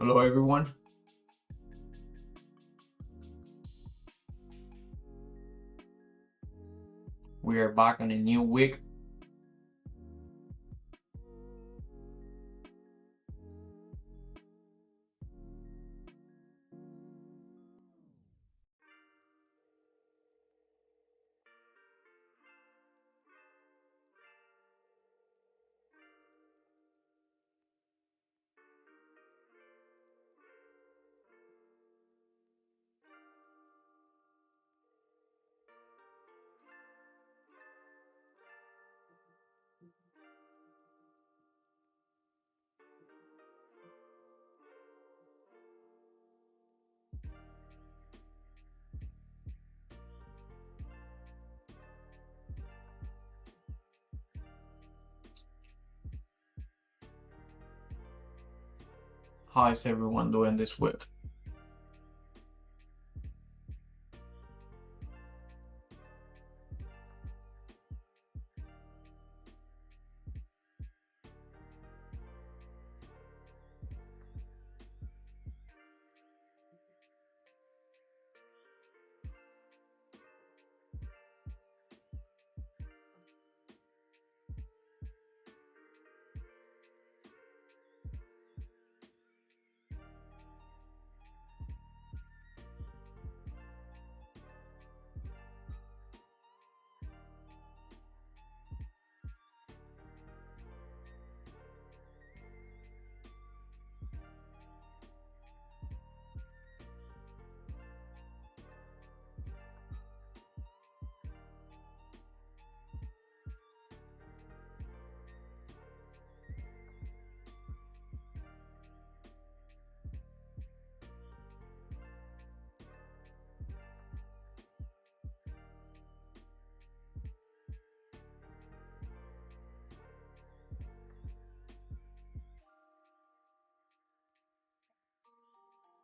Hello everyone. We are back on a new week. How is everyone doing this week?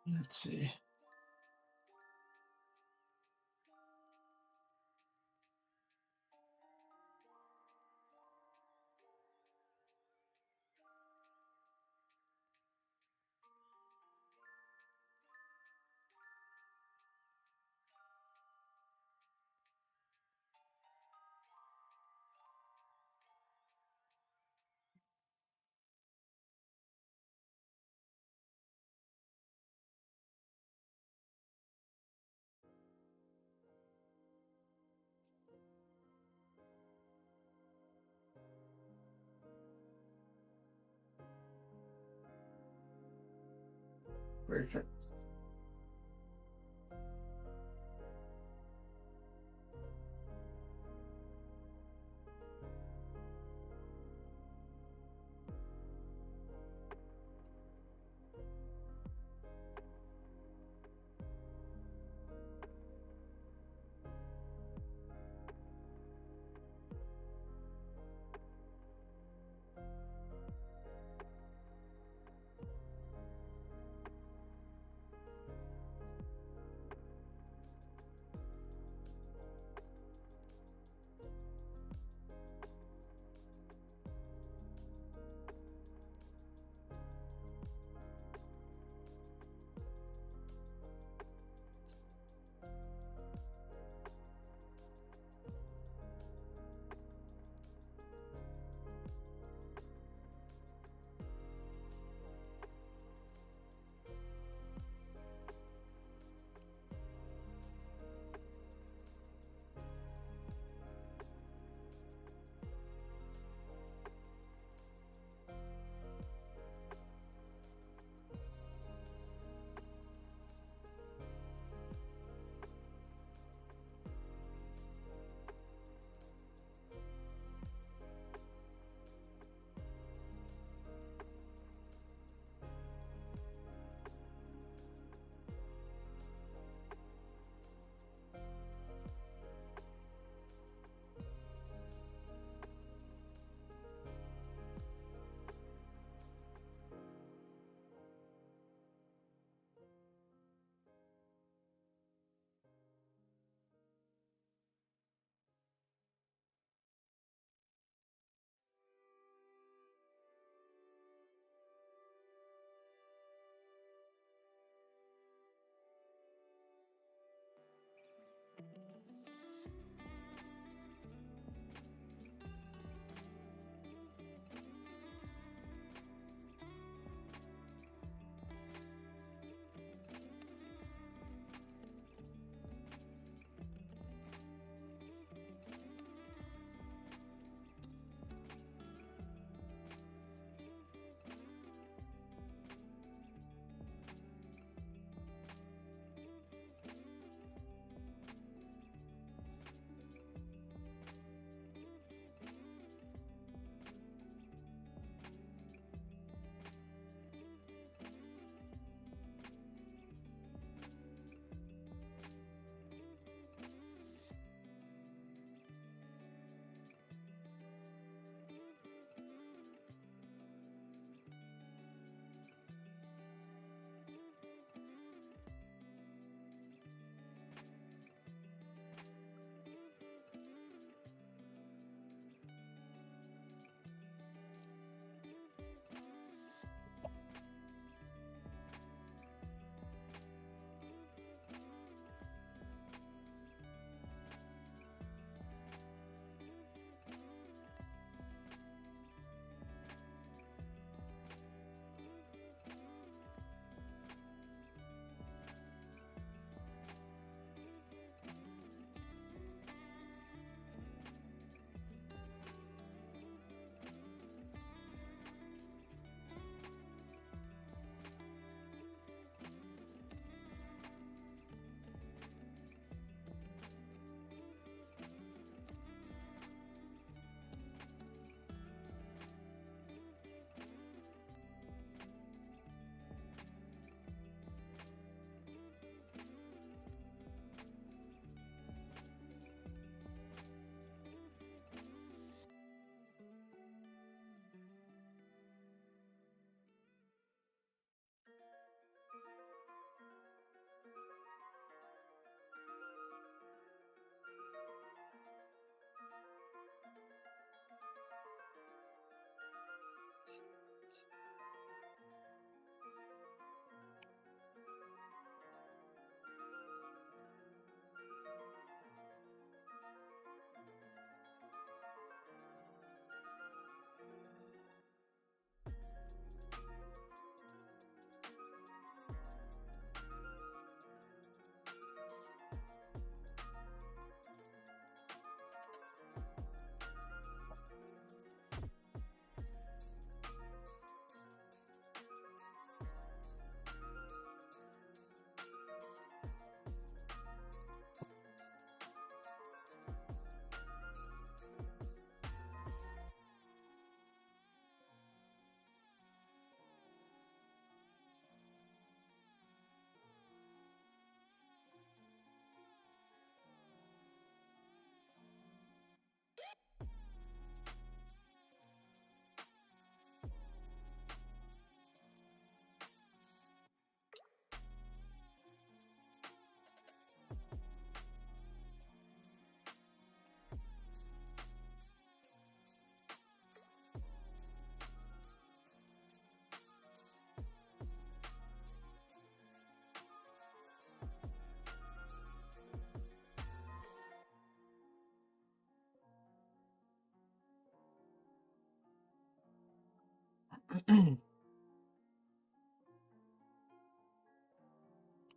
Let's see. Perfect.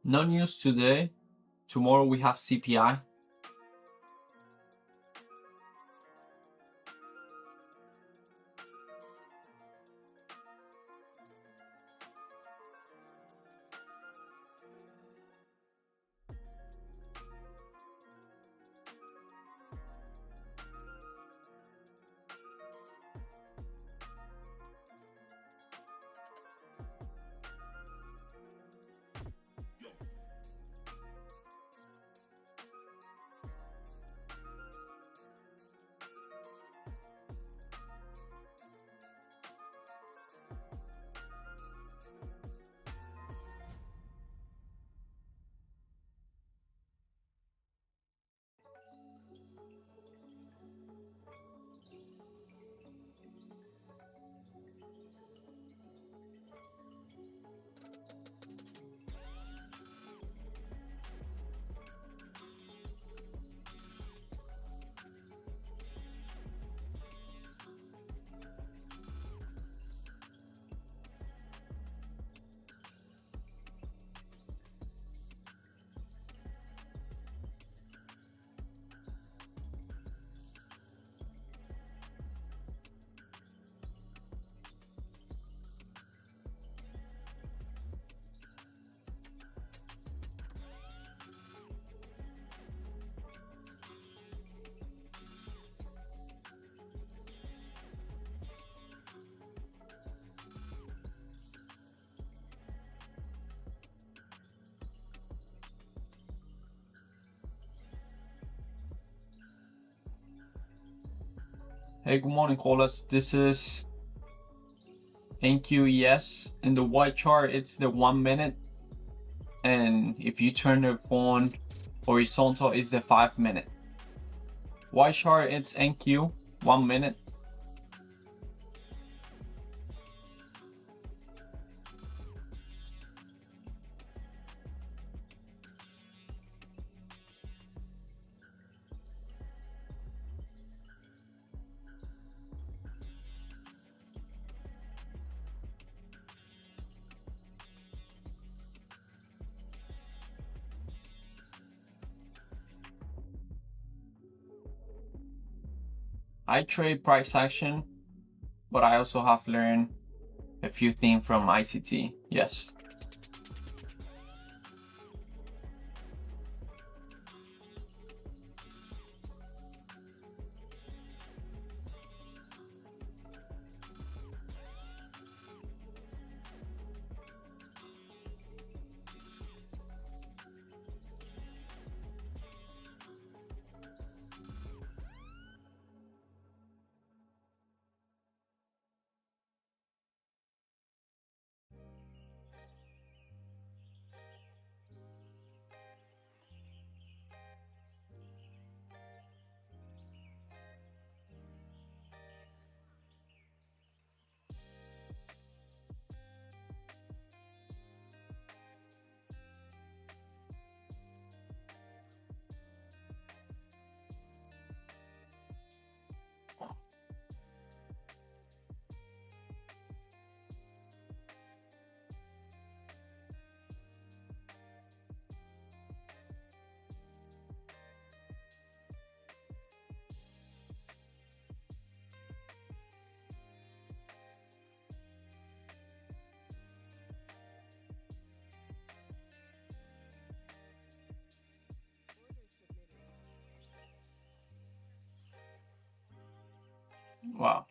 No news today. Tomorrow we have CPI. Hey, good morning, callers. This is NQES. In the white chart, it's the 1 minute. And if you turn the phone horizontal, it's the 5 minute. White chart, it's NQ, 1 minute. I trade price action, but I also have learned a few things from ICT. Yes. Wow.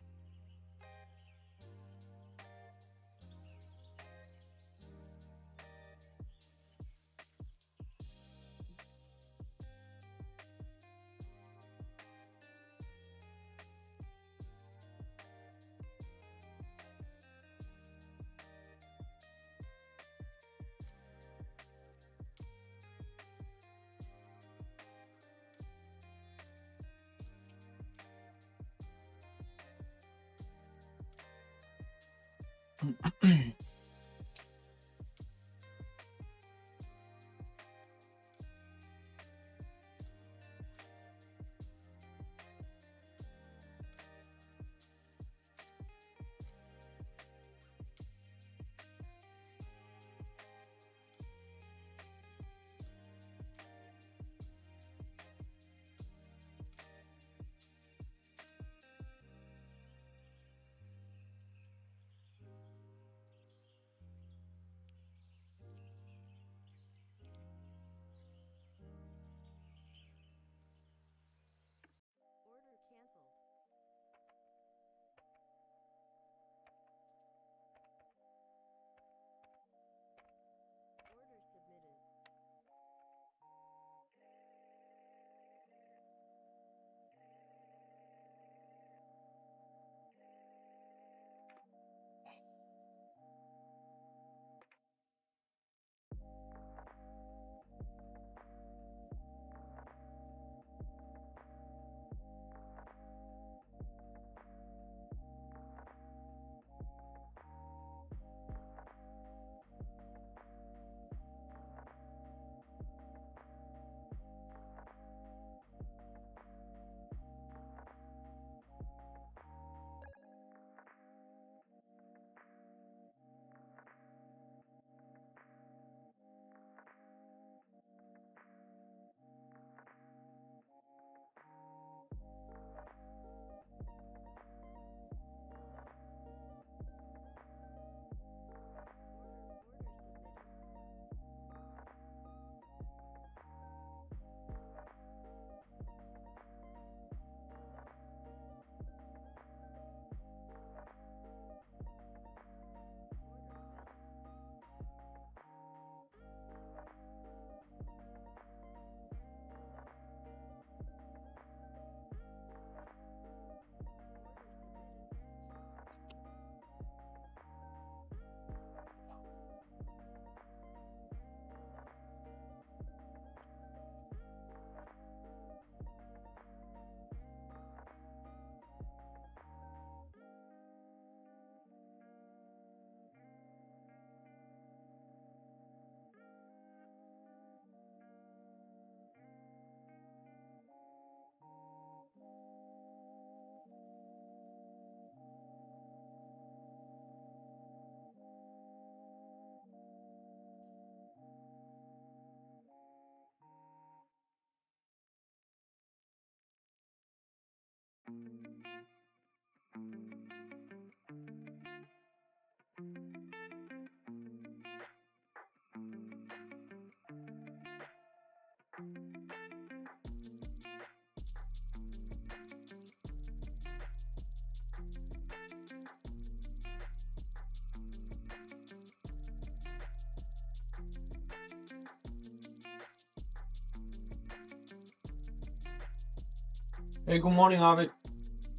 Hey, good morning, Abid.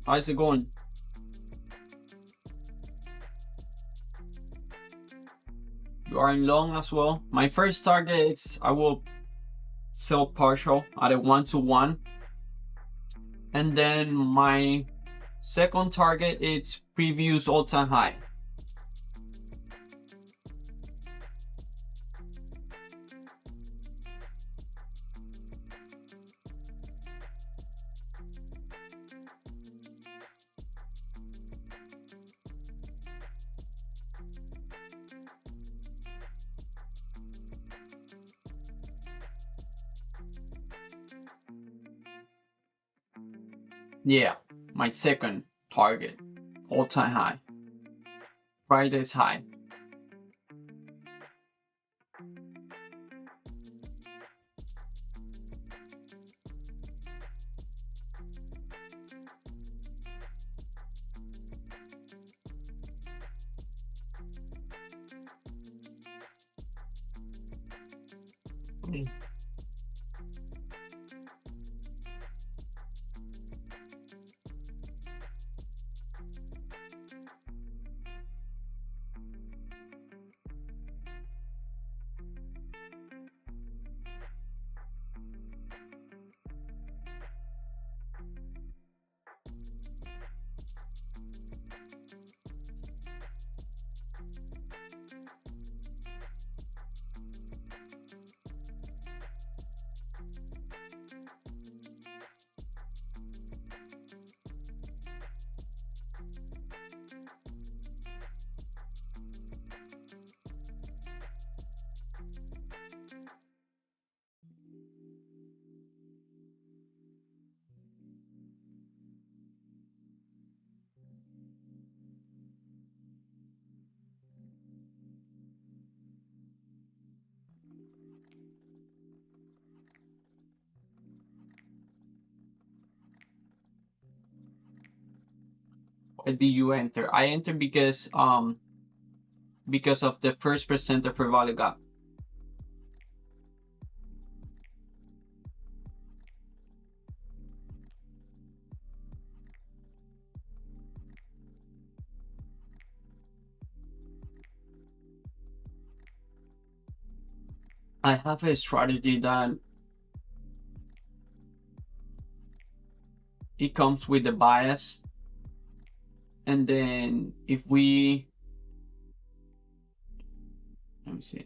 How's it going? You are in long as well. My first target is I will sell partial at a 1-to-1. And then my second target is previous all-time high. Yeah, my second target, all-time high. Friday's high. Why did you enter? I entered because of the first percenter for value gap. I have a strategy that it comes with the bias, and then if we, let me see,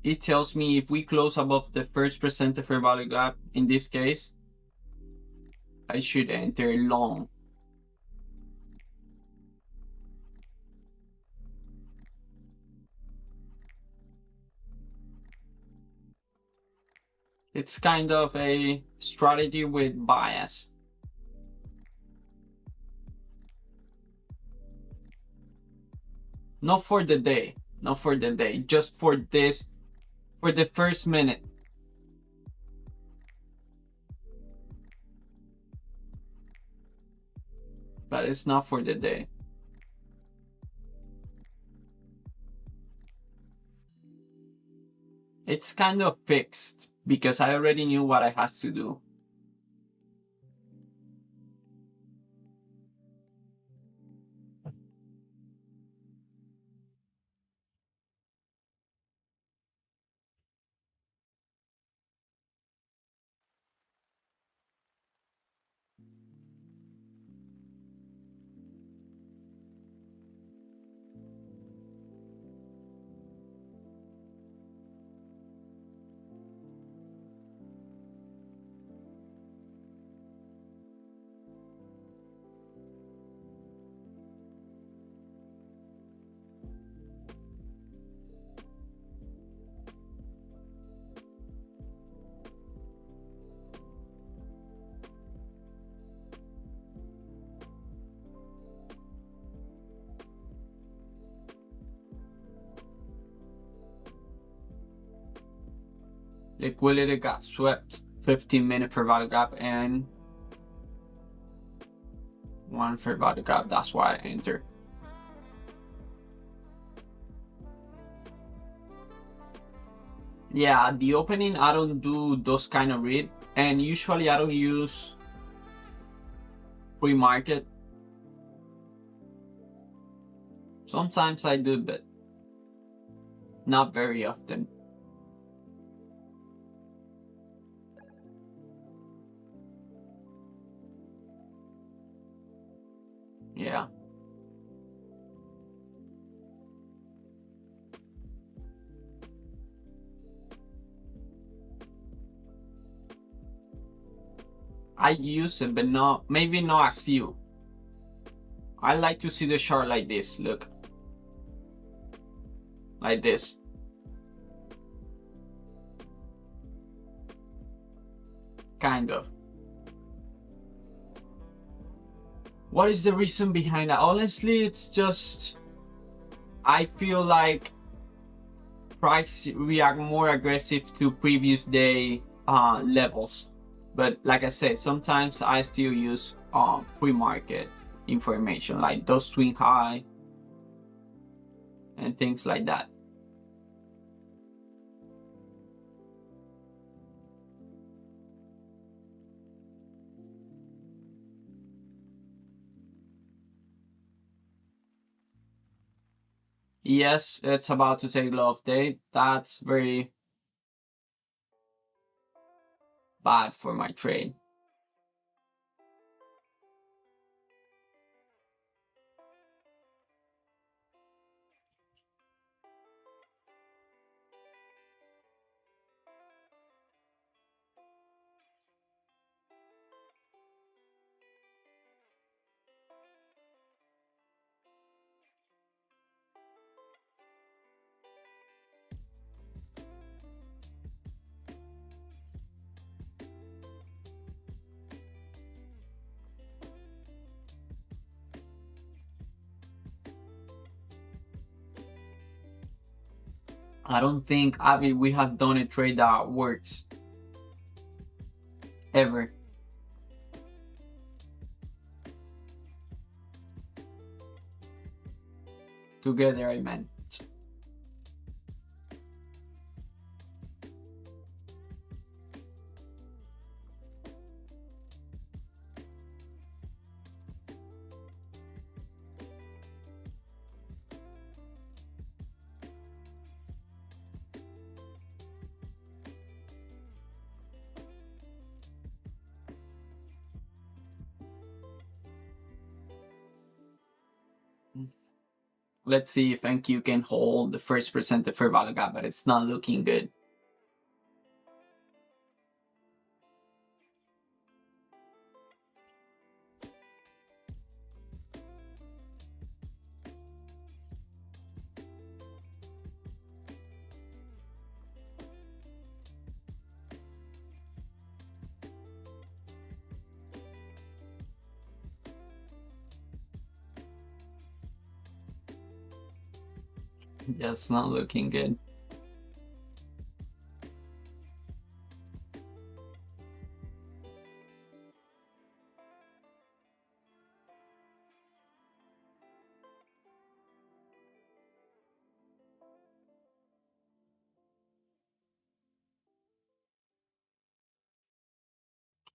it tells me if we close above the first percenter fair value gap, in this case, I should enter long. It's kind of a strategy with bias. Not for the day, not for the day, just for this, for the first minute. But it's not for the day. It's kind of fixed because I already knew what I had to do. Liquidity got swept, 15-minute fair value gap and one fair value gap. That's why I entered. Yeah, at the opening, I don't do those kind of read, and usually I don't use pre-market. Sometimes I do, but not very often. Yeah. I use it, but not, maybe not as you. I like to see the chart like this, look. Like this. Kind of. What is the reason behind that? Honestly, it's just, I feel like price react more aggressive to previous day levels. But like I said, sometimes I still use pre-market information, like those swing high and things like that. Yes, it's about to take low update. That's very bad for my trade. I don't think, Avi, we have done a trade that works ever. Together, I meant. Let's see if NQ can hold the first percent of fair value gap, but it's not looking good. Just not looking good.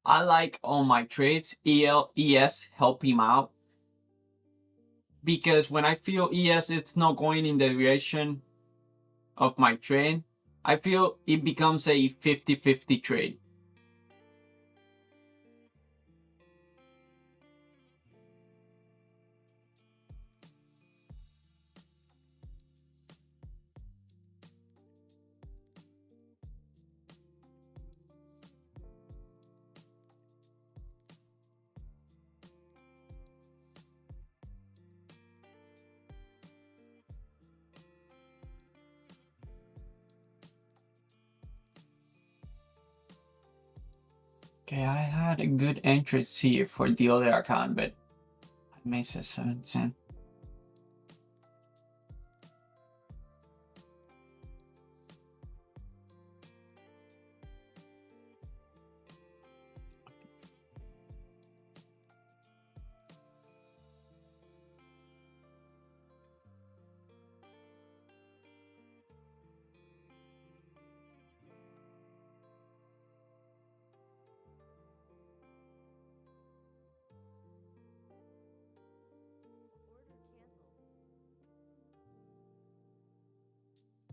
I like on my trades ES help him out, because when I feel ES it's not going in the direction of my trade, I feel it becomes a 50-50 trade. Okay, I had a good interest here for the other account, but I missed a 7 cent.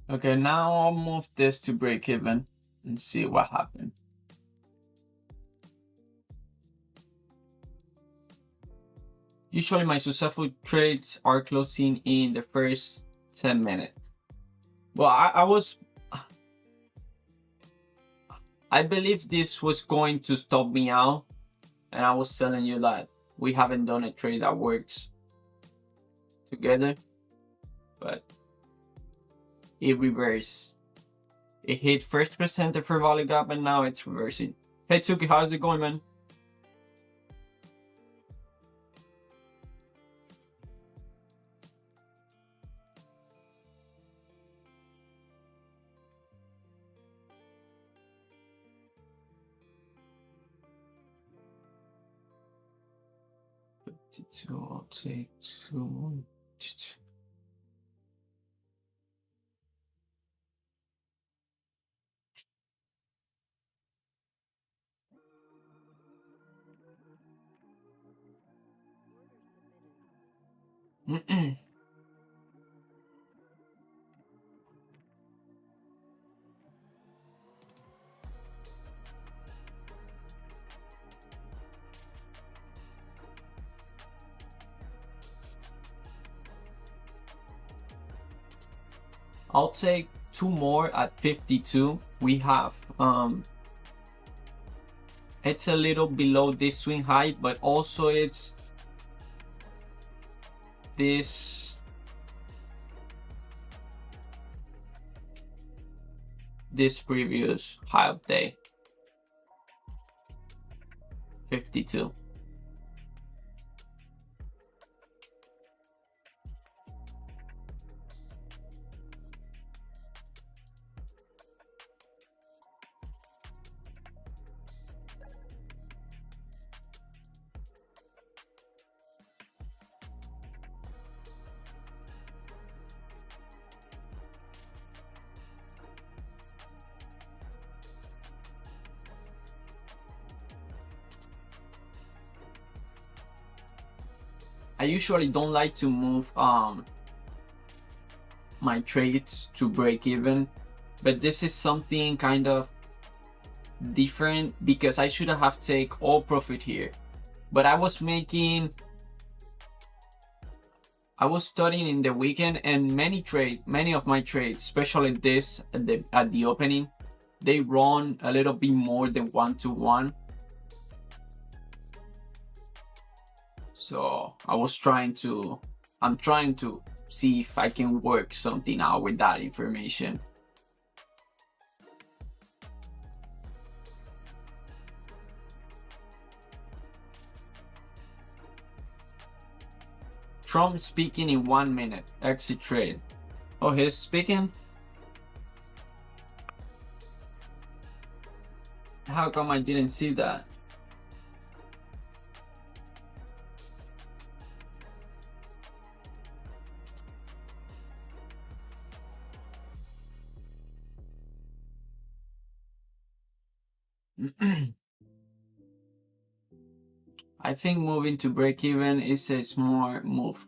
Okay, now I'll move this to break even and see what happened. Usually my successful trades are closing in the first 10 minutes. Well, I believe this was going to stop me out, and I was telling you that we haven't done a trade that works together, but it reversed. It hit first percent of fair value gap, and now it's reversing. Hey Tuki, how's it going, man? I'll take 2. I'll take 2 more at 52. We have it's a little below this swing high, but also it's this previous high of day, 52. I usually don't like to move my trades to break even, but this is something kind of different because I should have take all profit here, but I was studying in the weekend, and many of my trades, especially this at the opening, they run a little bit more than 1-to-1. So I'm trying to see if I can work something out with that information. Trump speaking in 1 minute, exit trade. Oh, he's speaking? How come I didn't see that? I think moving to break even is a smart move.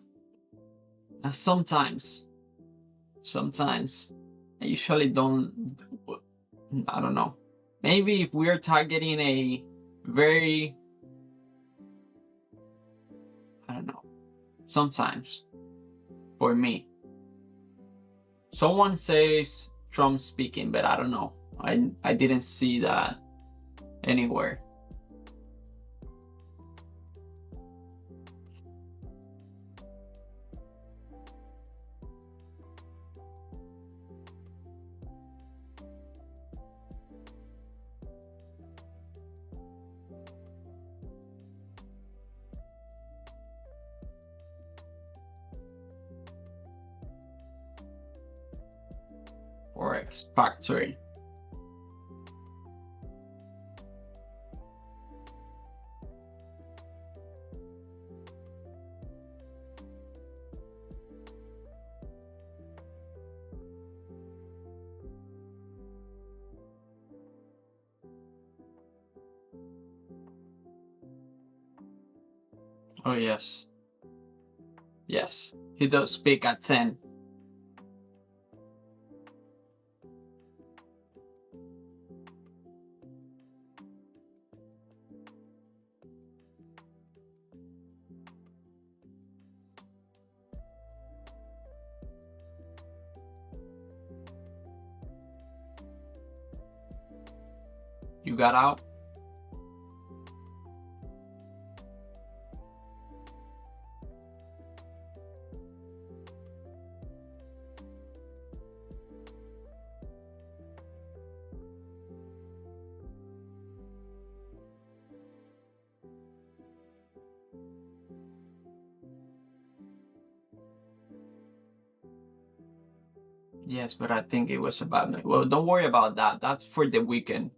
Sometimes I usually don't. I don't know. Maybe if we are targeting a very, I don't know, sometimes for me. Someone says Trump speaking, but I don't know. I didn't see that anywhere. Forex factory. Oh yes. Yes, he does speak at 10. got out? Yes, but I think it was a bad night. Well, don't worry about that. That's for the weekend.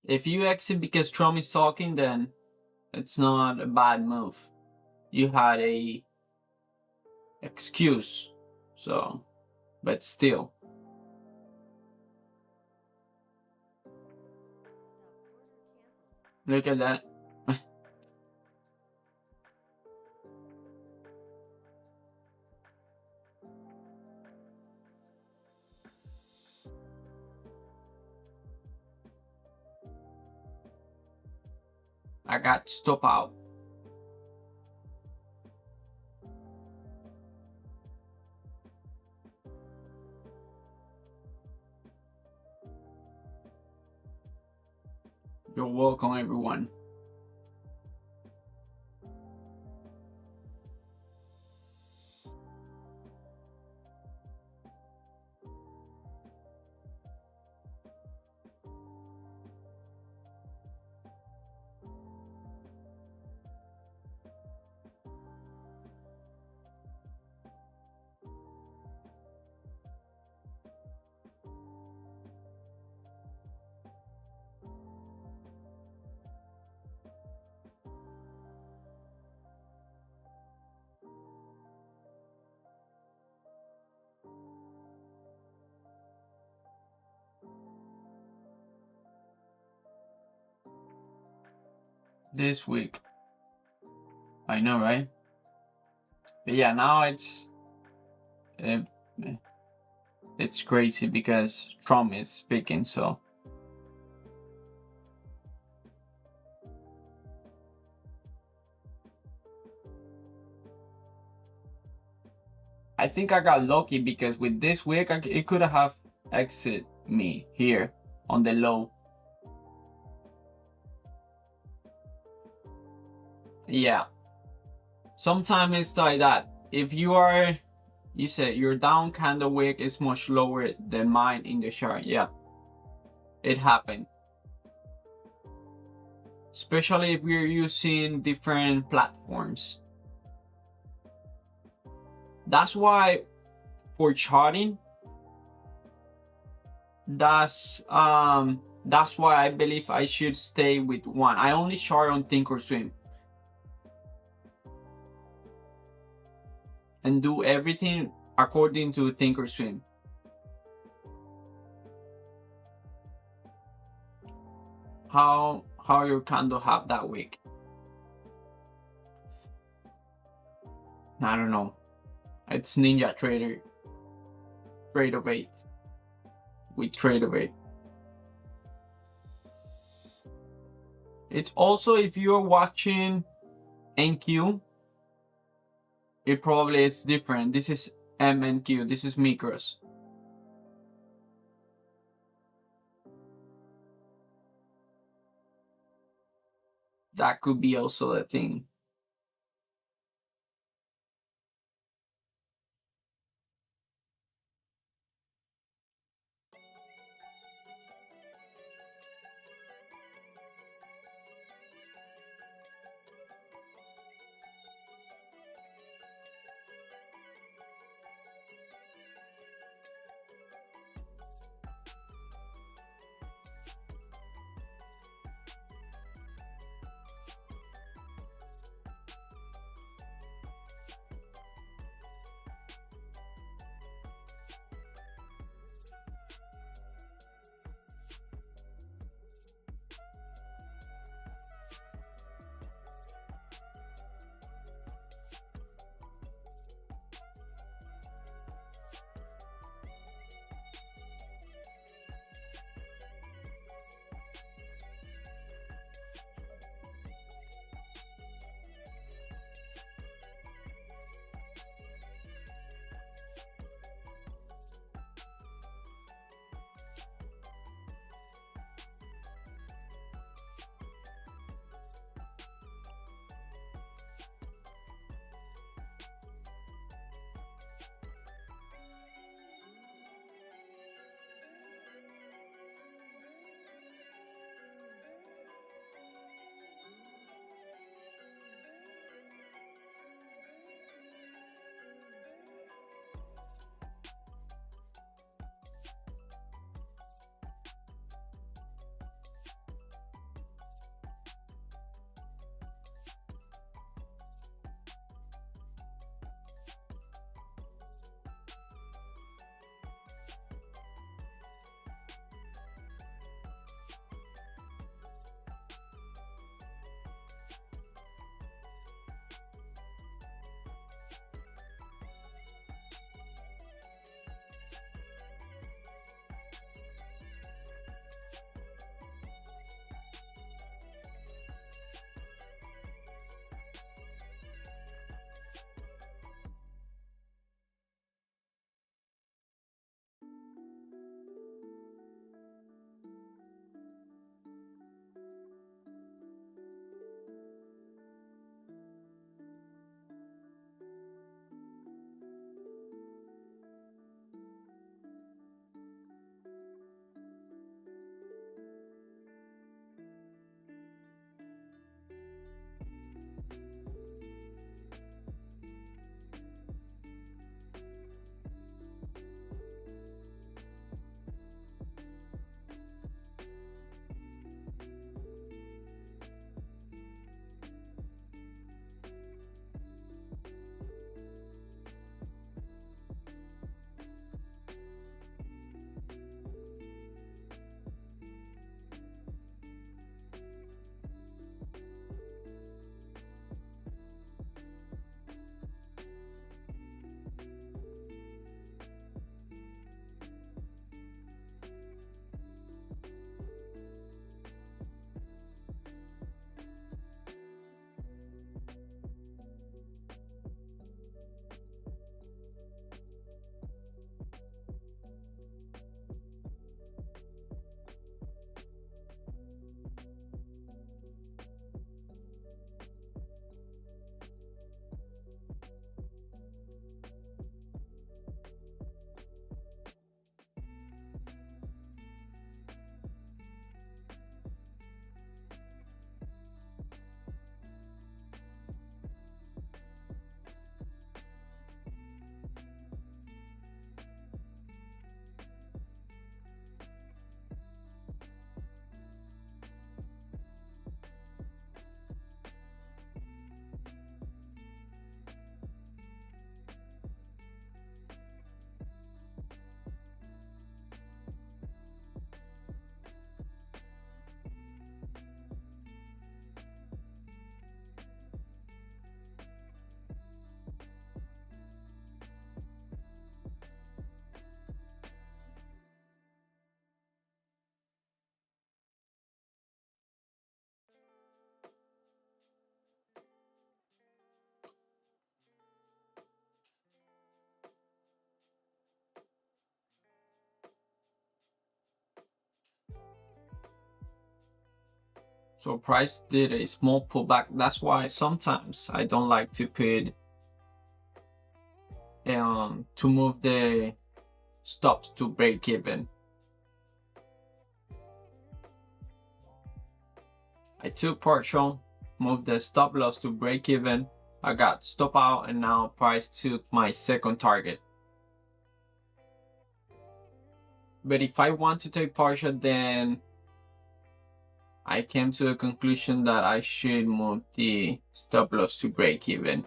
If you exit because Trump is talking, then it's not a bad move. You had a excuse. So, but still. Look at that. I got stop out. You're welcome, everyone. This week. I know, right? But yeah, now it's crazy because Trump is speaking, so. I think I got lucky because with this week, it could have exit me here on the low. Yeah. Sometimes it's like that. If you say your down candle wick is much lower than mine in the chart. Yeah. It happened. Especially if we're using different platforms. That's why for charting, that's why I believe I should stay with one. I only chart on ThinkOrSwim and do everything according to ThinkOrSwim. How your candle have that week? I don't know. It's NinjaTrader. Trade of 8. With trade of 8. It's also if you're watching NQ, it probably is different. This is MNQ. This is micros. That could be also a thing. So price did a small pullback. That's why sometimes I don't like to put to move the stops to break even. I took partial, moved the stop loss to break even. I got stop out, and now price took my second target. But if I want to take partial, then I came to a conclusion that I should move the stop loss to break even.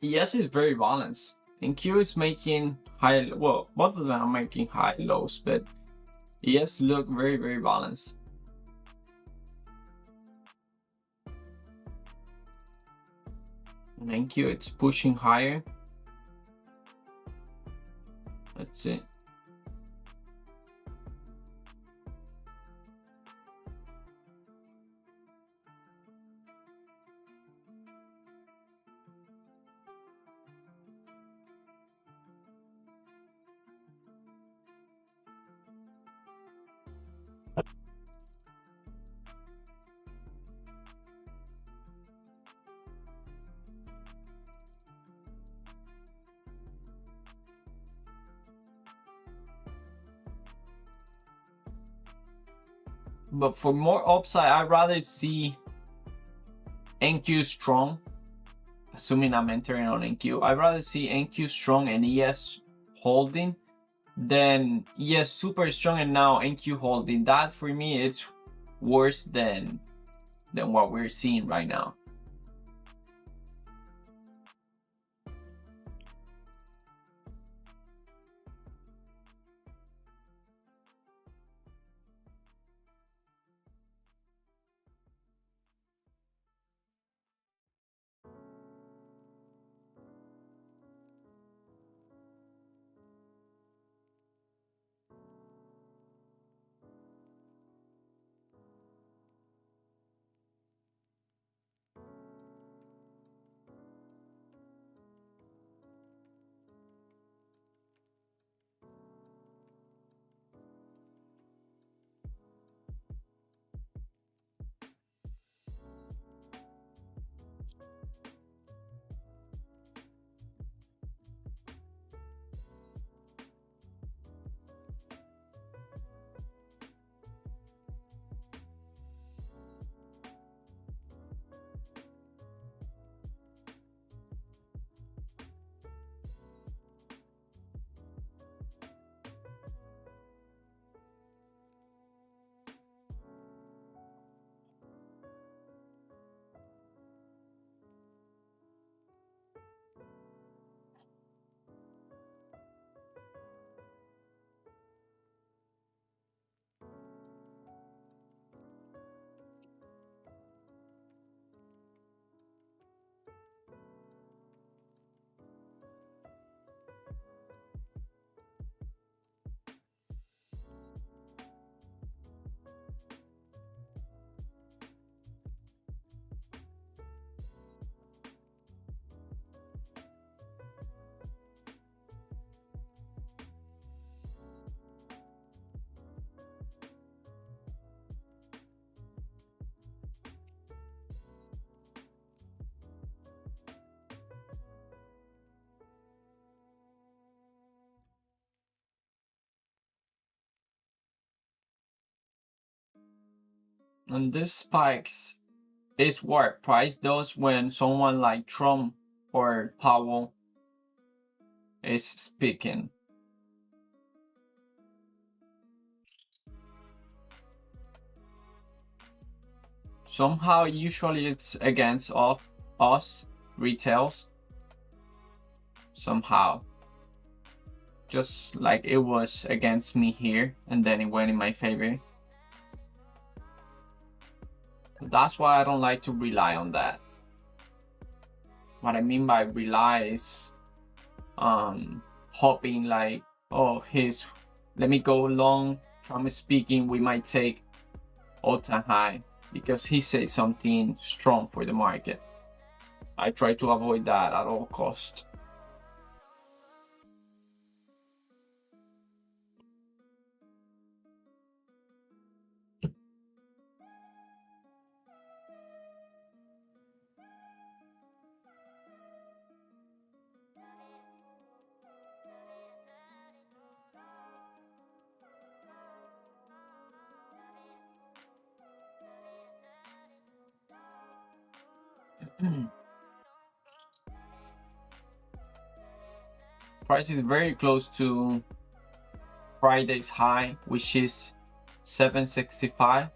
Yes, it's very balanced. NQ is making high, well, both of them are making high lows, but yes, look very, very balanced. And NQ, it's pushing higher. That's it. But for more upside, I'd rather see NQ strong, assuming I'm entering on NQ. I'd rather see NQ strong and ES holding than ES super strong and now NQ holding. That for me, it's worse than what we're seeing right now. And this spikes is what price does when someone like Trump or Powell is speaking. Somehow, usually it's against us retails. Somehow, just like it was against me here, and then it went in my favor. That's why I don't like to rely on that. What I mean by rely is hoping like, oh, let me go long, Trump is speaking, we might take all-time high because he says something strong for the market. I try to avoid that at all costs. Price is very close to Friday's high, which is 765.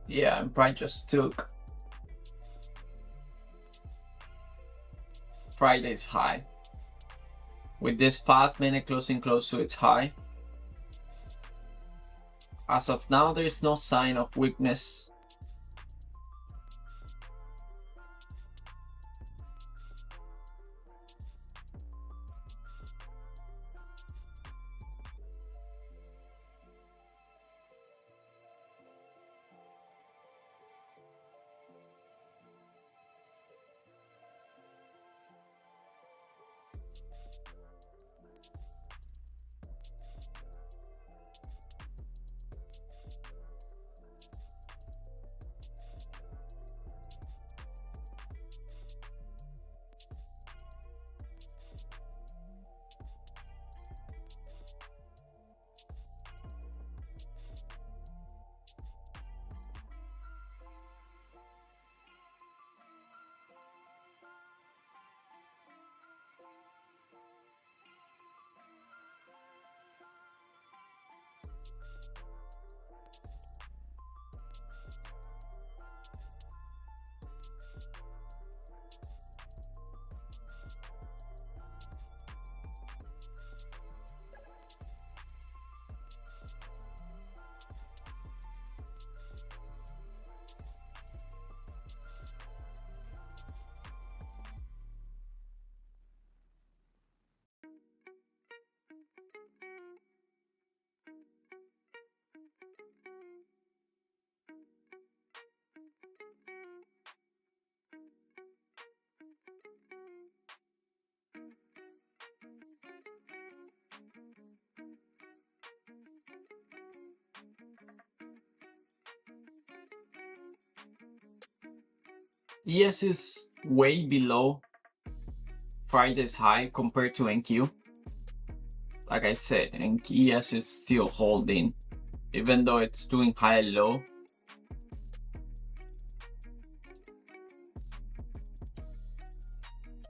Yeah, and price just took Friday's high. With this 5-minute closing close to its high. As of now, there is no sign of weakness. ES is way below Friday's high compared to NQ. Like I said, ES is still holding, even though it's doing high and low.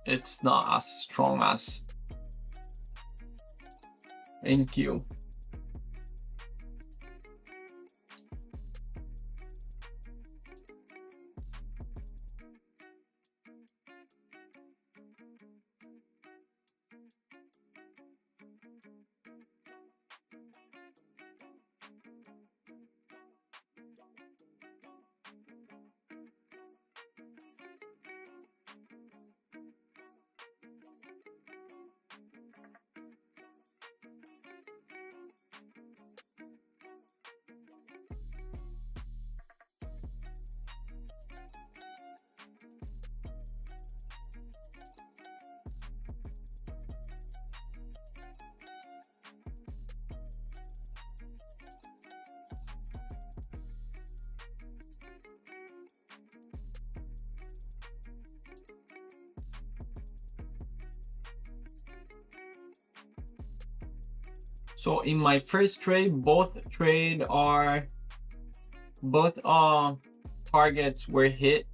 It's not as strong as NQ. So in my first trade, both targets were hit.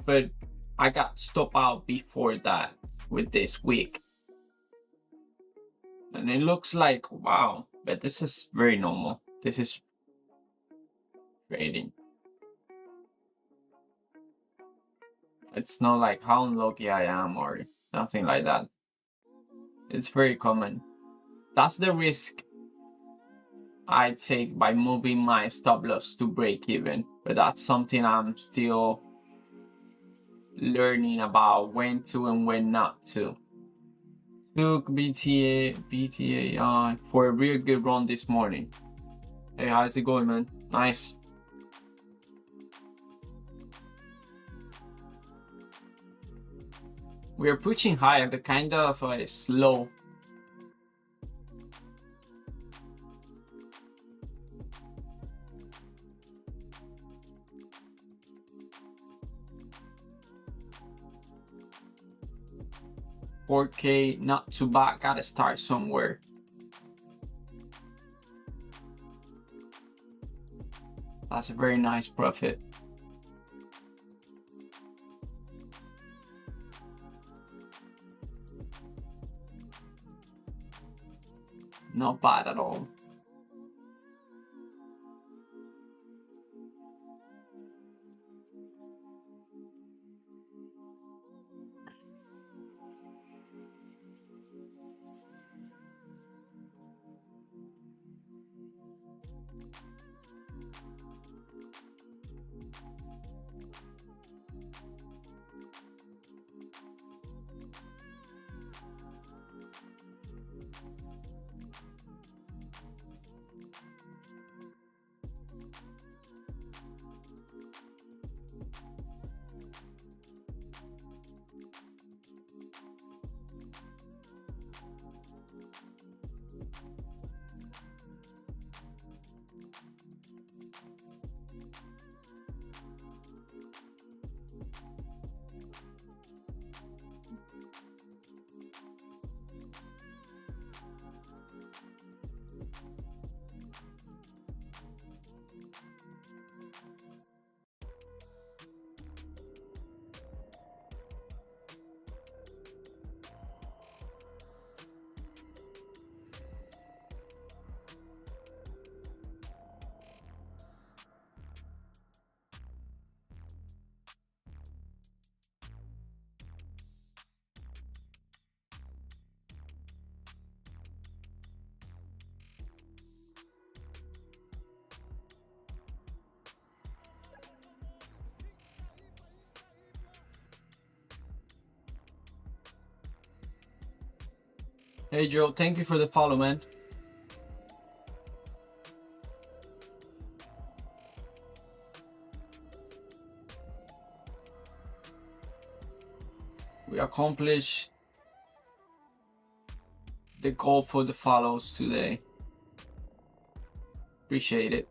But I got stopped out before that with this wick. And it looks like, wow, but this is very normal. This is trading. It's not like how unlucky I am or nothing like that. It's very common. That's the risk I take by moving my stop loss to break even. But that's something I'm still learning about when to and when not to. Took BTA for a real good run this morning. Hey, how's it going, man? Nice. We are pushing higher, but kind of slow. $4K, not too bad. Gotta start somewhere. That's a very nice profit. Not bad at all. Hey Joe, thank you for the follow, man. We accomplished the goal for the follows today. Appreciate it.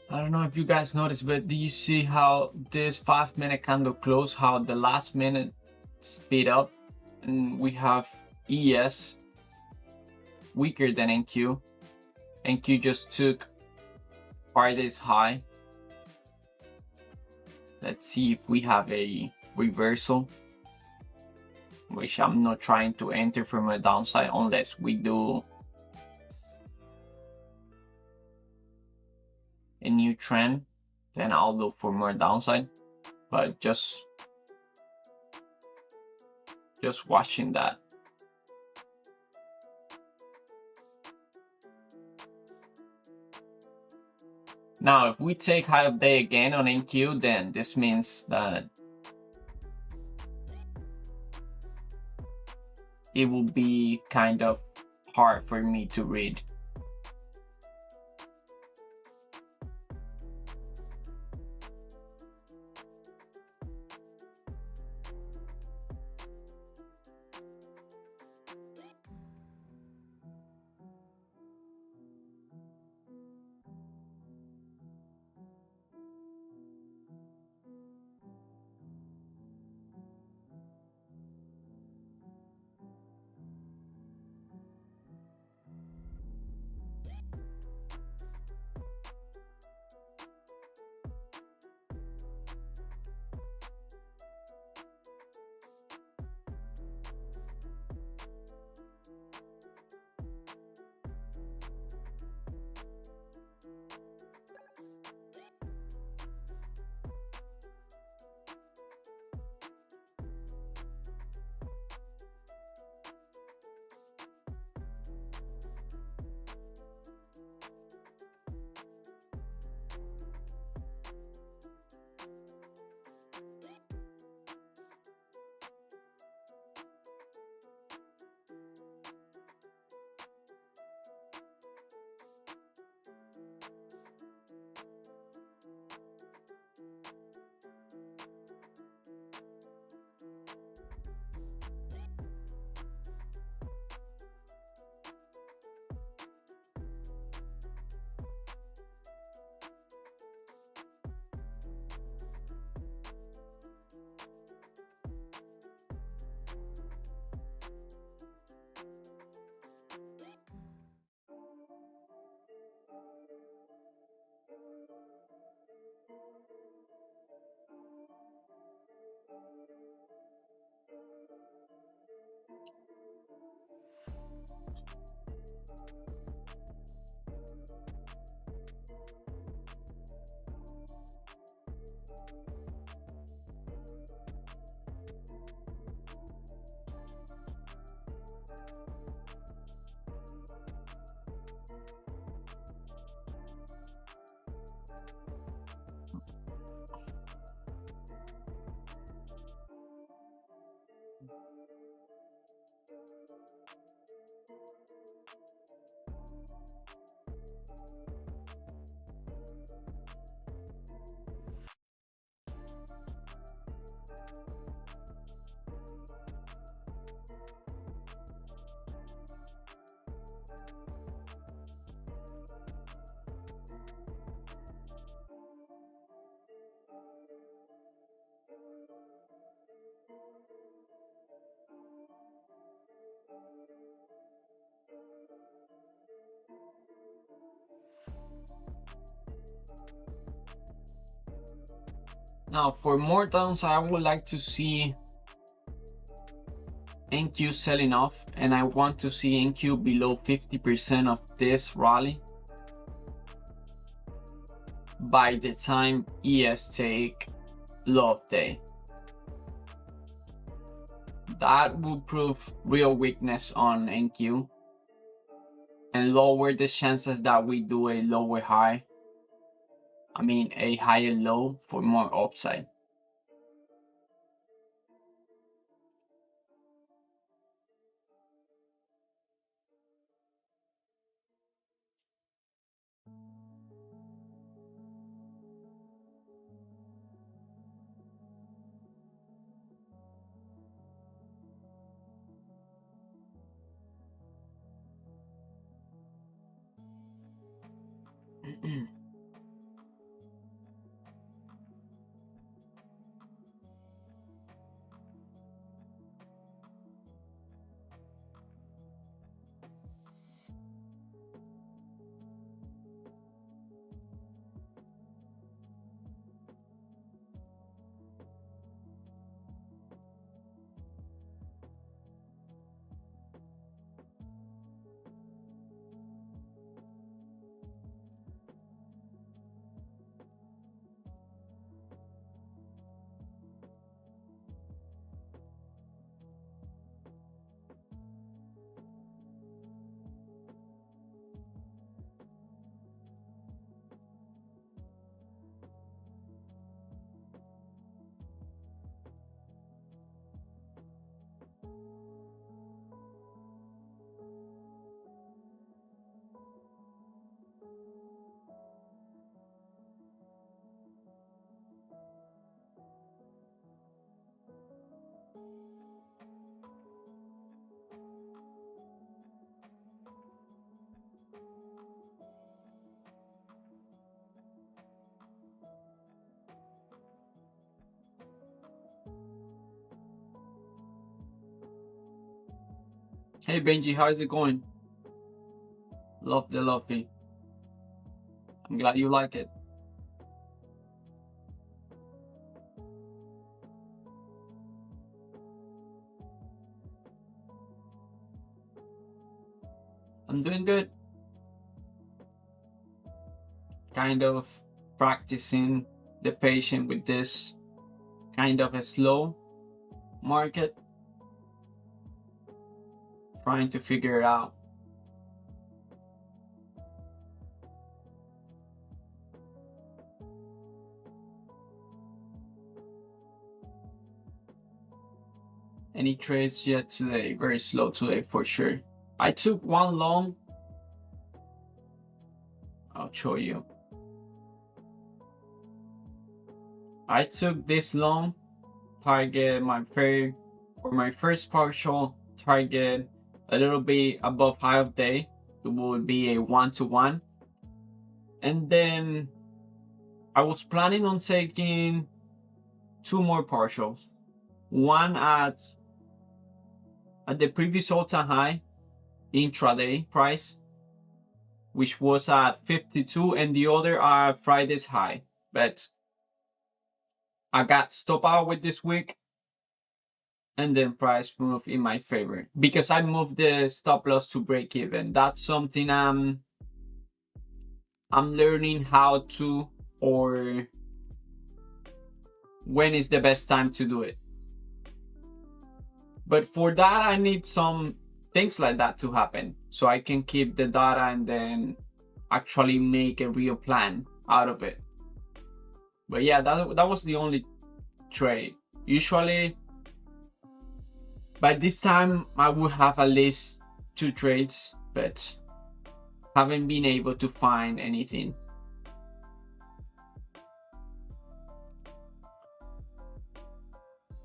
I don't know if you guys noticed, but do you see how this 5-minute candle close, how the last minute speed up, and we have ES weaker than NQ. NQ just took Friday's high. Let's see if we have a reversal, which I'm not trying to enter from a downside unless we do a new trend, then I'll look for more downside, but just watching that. Now if we take high of day again on NQ, then this means that it will be kind of hard for me to read. Now for more downside, I would like to see NQ selling off, and I want to see NQ below 50% of this rally by the time ES take low of day. That will prove real weakness on NQ and lower the chances that we do a lower high. I mean a higher low for more upside. Hey Benji, how's it going? Love the lovely. I'm glad you like it. I'm doing good. Kind of practicing the patience with this kind of a slow market. Trying to figure it out. Any trades yet today? Very slow today for sure. I took one long. I'll show you. I took this long target, my first partial target a little bit above high of day. It would be a 1-to-1, and then I was planning on taking two more partials, one at the previous all-time high intraday price, which was at 52, and the other at Friday's high, but I got stopped out with this week, and then price moved in my favor because I moved the stop loss to break even. That's something I'm learning how to, or when is the best time to do it. But for that, I need some things like that to happen so I can keep the data and then actually make a real plan out of it. But yeah, that was the only trade. Usually by this time I would have at least 2 trades, but haven't been able to find anything.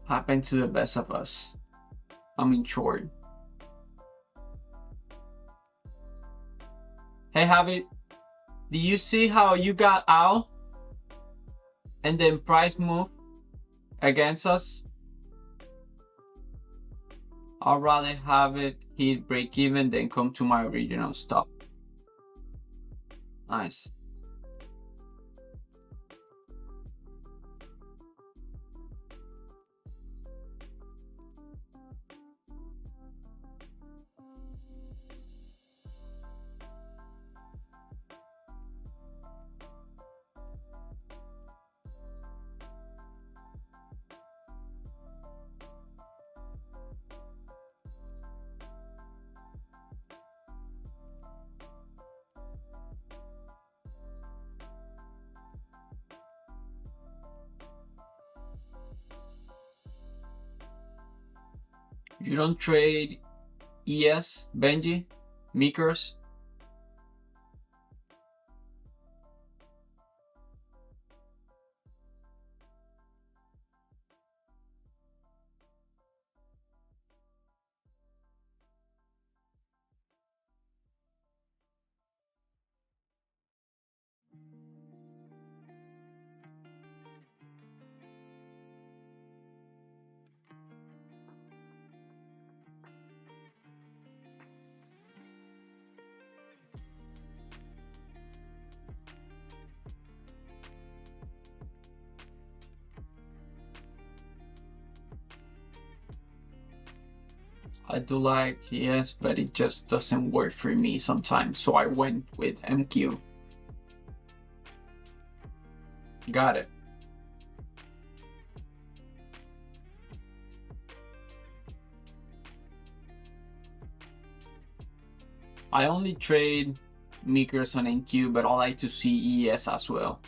Happened to the best of us. I'm in short. Hey Javi, do you see how you got out and then price moved against us? I'd rather have it hit break even than come to my original stop. Nice. You don't trade ES, Benji, Mikers? I do like ES, but it just doesn't work for me sometimes, so I went with MQ. Got it. I only trade Mikers on NQ, but I like to see ES as well.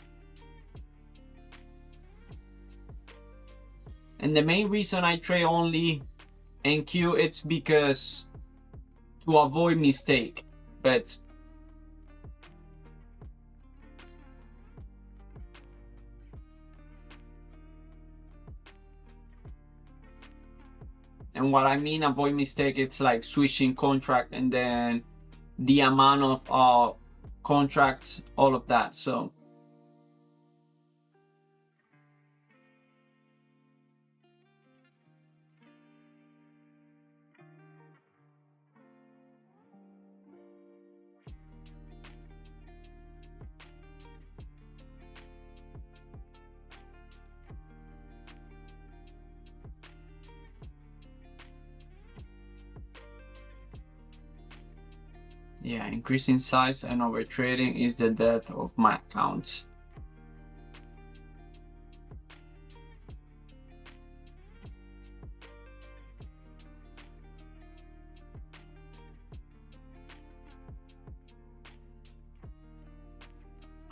And the main reason I trade only NQ, it's because to avoid mistake, but and what I mean avoid mistake, it's like switching contract and then the amount of contracts, all of that. So yeah, increasing size and over trading is the death of my accounts.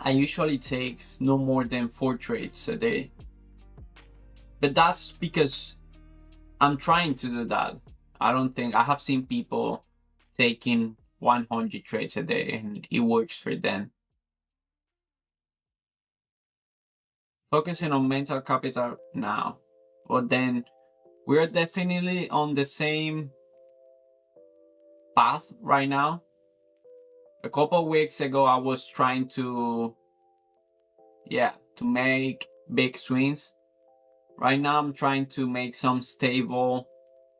I usually takes no more than 4 trades a day, but that's because I'm trying to do that. I don't think I have seen people taking 100 trades a day and it works for them. Focusing on mental capital now. But then we're definitely on the same path right now. A couple weeks ago, I was trying to make big swings. Right now, I'm trying to make some stable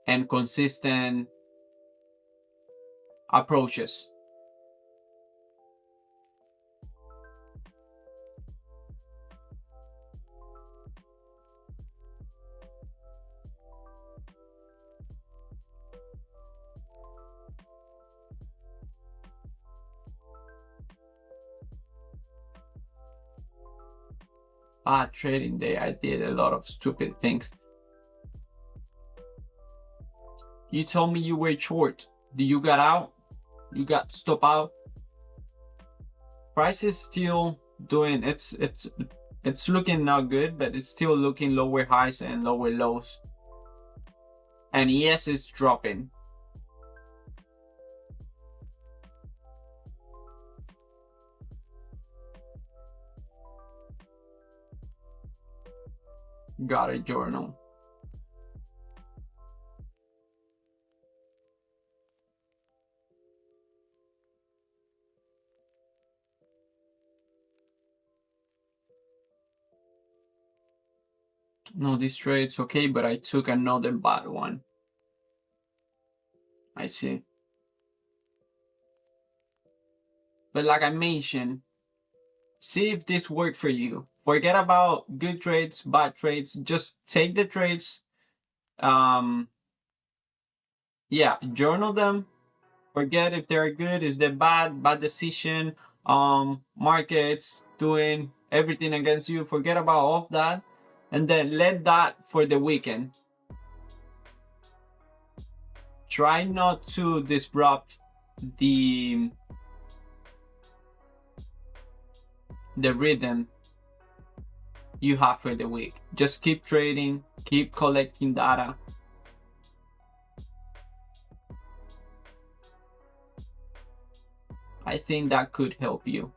and consistent approaches. Trading day, I did a lot of stupid things. You told me you were short. Do you got out? You got stop out? Price is still doing it's looking not good, but it's still looking lower highs and lower lows. And ES is dropping. Got a journal. No, this trade's okay, but I took another bad one. I see. But like I mentioned, see if this worked for you. Forget about good trades, bad trades. Just take the trades. Journal them. Forget if they're good, if they're bad decision. Markets doing everything against you. Forget about all of that, and then let that for the weekend. Try not to disrupt the rhythm you have for the week. Just keep trading, keep collecting data. I think that could help you.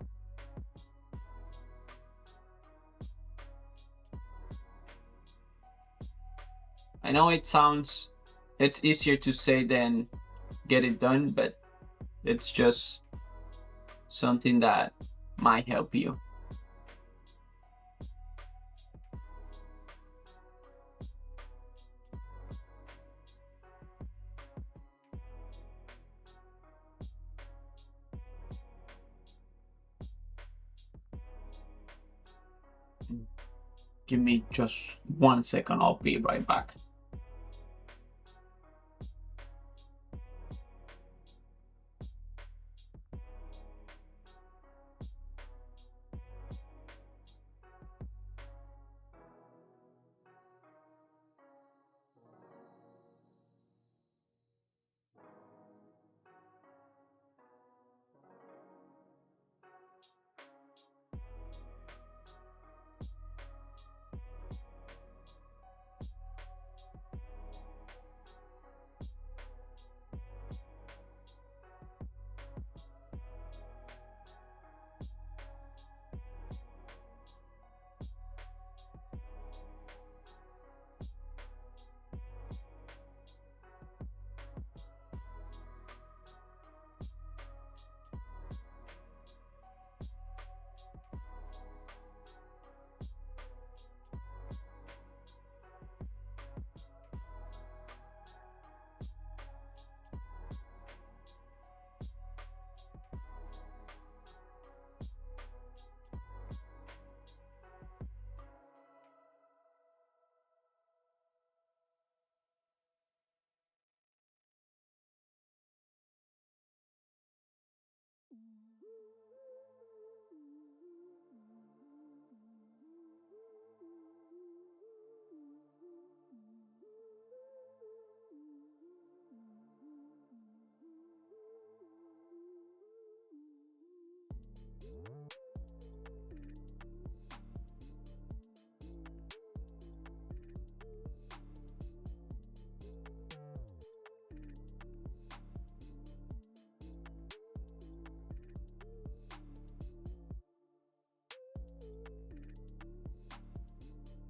I know it's easier to say than get it done, but it's just something that might help you. Give me just 1 second, I'll be right back.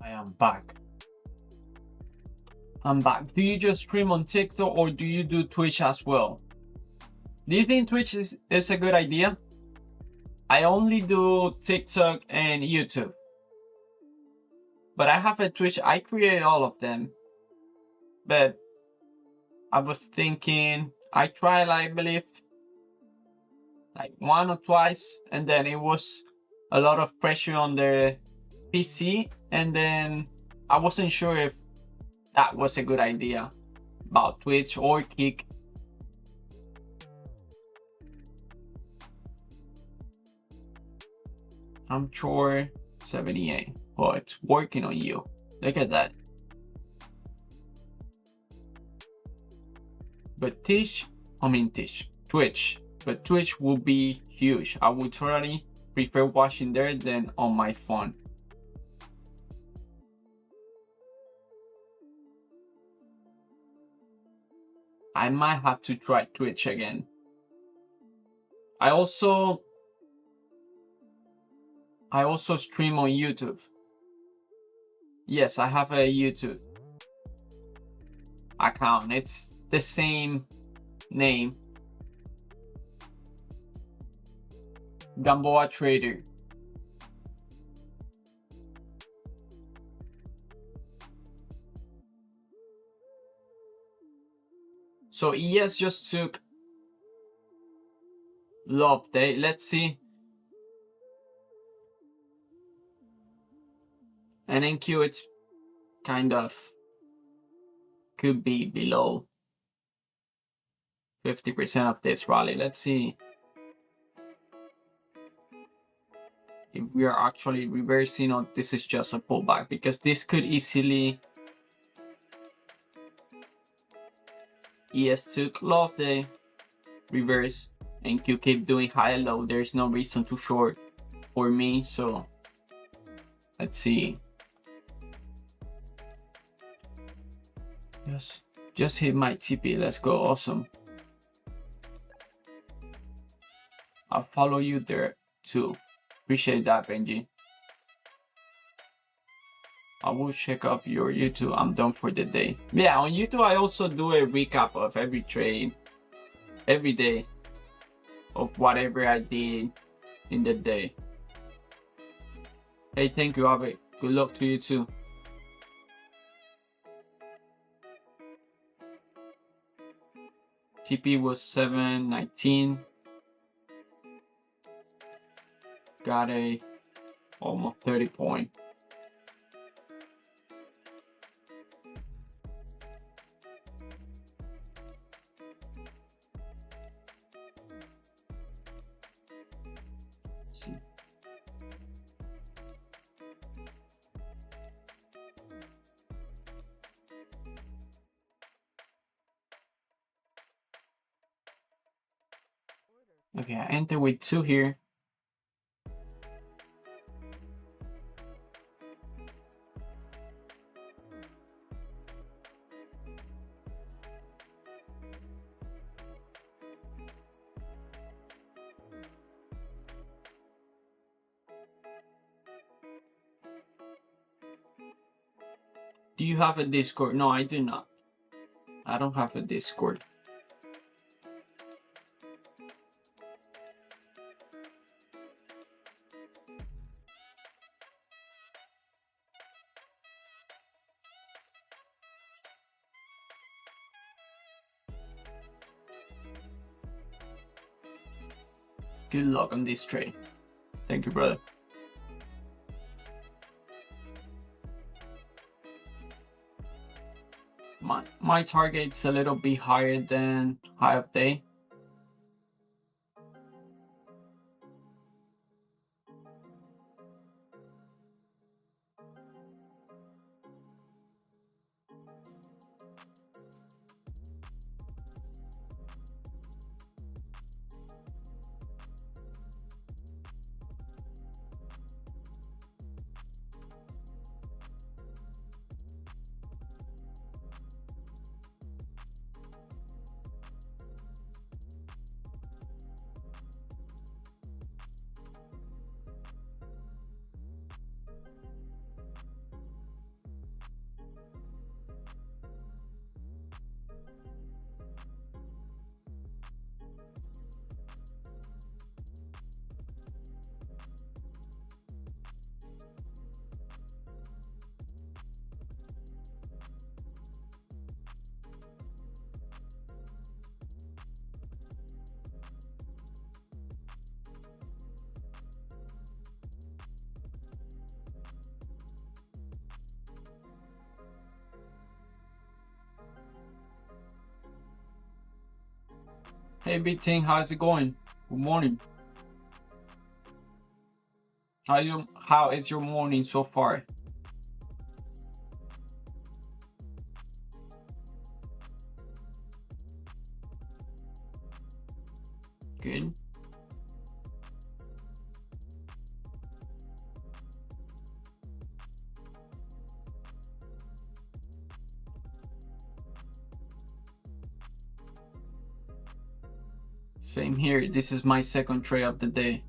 I am back. I'm back. Do you just stream on TikTok or do you do Twitch as well? Do you think Twitch is a good idea? I only do TikTok and YouTube. But I have a Twitch. I create all of them. But I was thinking, I tried, I believe, like 1 or twice. And then it was a lot of pressure on the PC. And then I wasn't sure if that was a good idea about Twitch or Kick. I'm sure 78. Oh, it's working on you. Look at that. But Twitch, but Twitch will be huge. I would totally prefer watching there than on my phone. I might have to try Twitch again. I also stream on YouTube. Yes, I have a YouTube account. It's the same name. Gamboa Trader. So ES just took low update. Let's see. And NQ, it's kind of could be below 50% of this rally. Let's see if we are actually reversing or this is just a pullback, because this could easily ES took low of the reverse and Q keep doing high and low. There's no reason to short for me, so let's see. Yes, just hit my TP. Let's go. Awesome. I'll follow you there too. Appreciate that, Benji. I will check up your YouTube. I'm done for the day. Yeah, on YouTube, I also do a recap of every trade, every day, of whatever I did in the day. Hey, thank you, Abe. Good luck to you too. TP was 719. Got a almost 30 point. Okay, I enter with 2 here. Do you have a Discord? No, I do not. I don't have a Discord. Good luck on this trade. Thank you, brother. My target's a little bit higher than high up day. Hey, Big Ting, how's it going? Good morning. How is your morning so far? Good. Same here. This is my second trade of the day.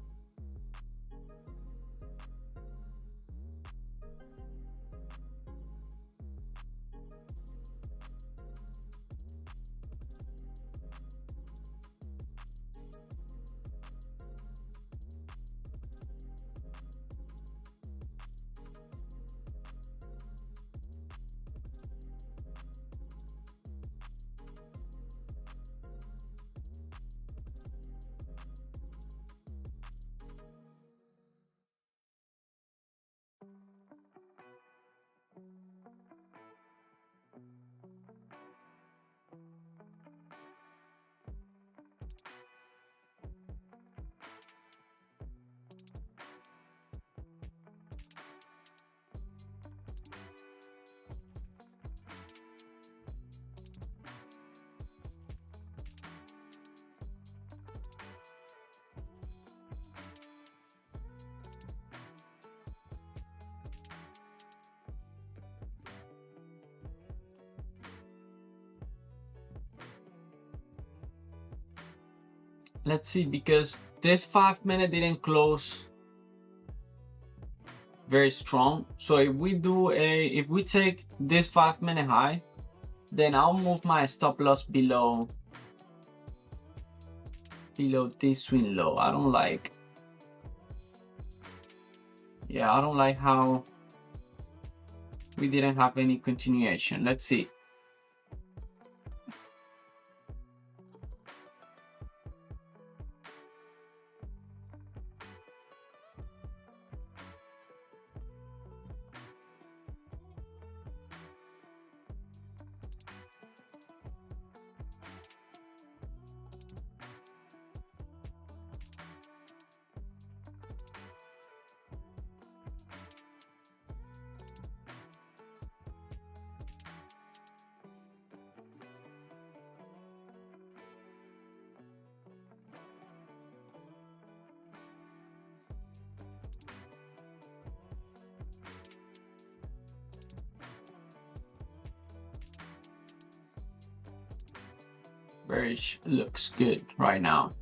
Let's see, because this 5 minute didn't close very strong. So if we take this 5 minute high, then I'll move my stop loss below this swing low. I don't like how we didn't have any continuation. Let's see. Bearish looks good right now.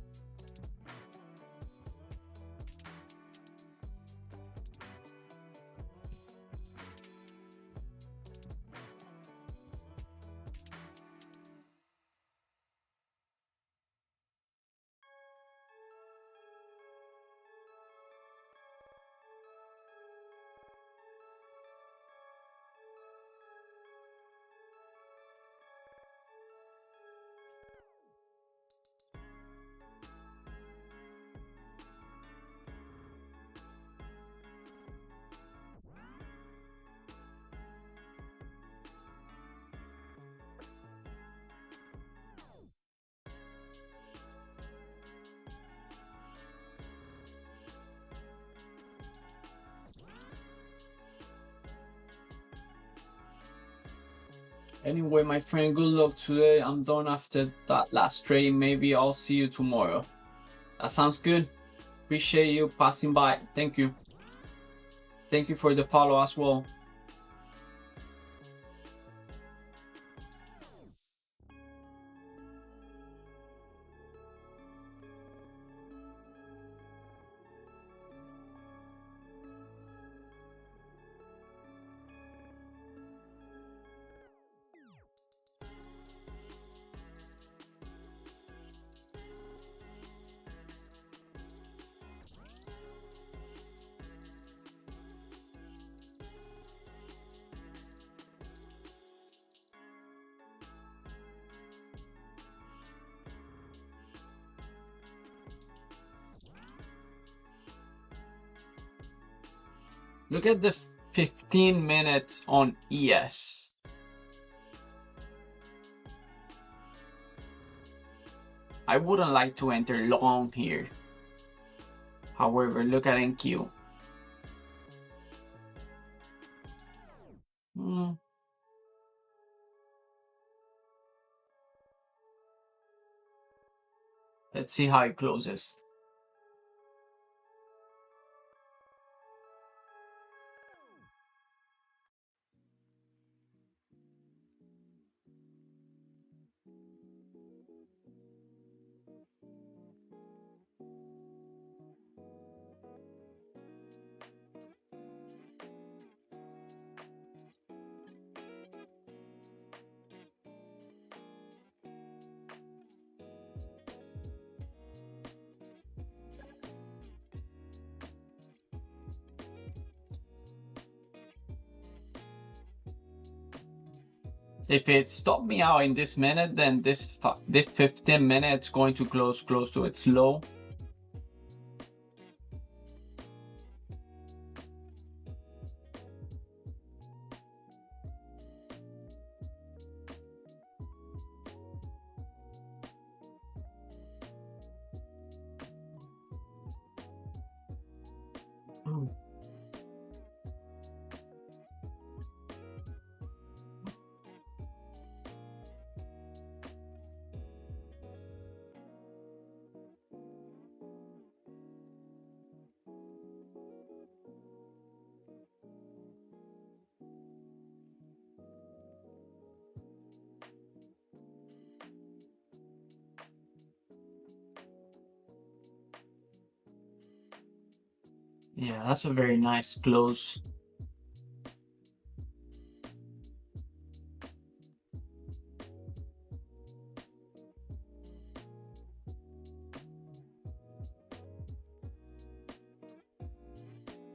Anyway, my friend, good luck today. I'm done after that last trade. Maybe I'll see you tomorrow. That sounds good. Appreciate you passing by. Thank you. Thank you for the follow as well. Look at the 15 minutes on ES. I wouldn't like to enter long here. However, look at NQ. Let's see how it closes. If it stopped me out in this minute, then this 15 minutes going to close close to its low. Yeah, that's a very nice close.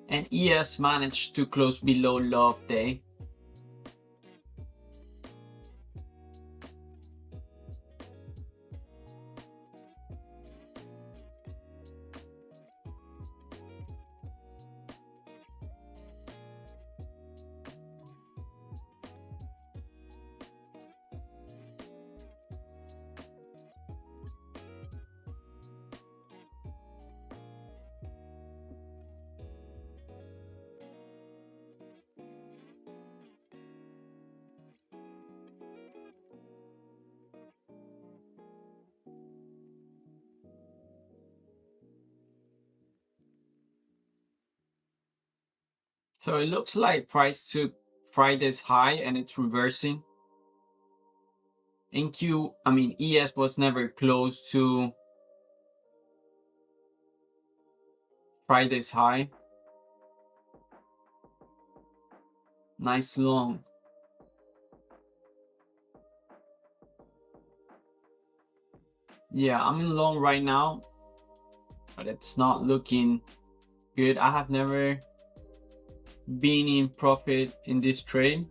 And ES managed to close below low of day. So it looks like price took Friday's high and it's reversing. ES was never close to Friday's high. Nice long. Yeah, I'm in long right now, but it's not looking good. I have never been in profit in this trade.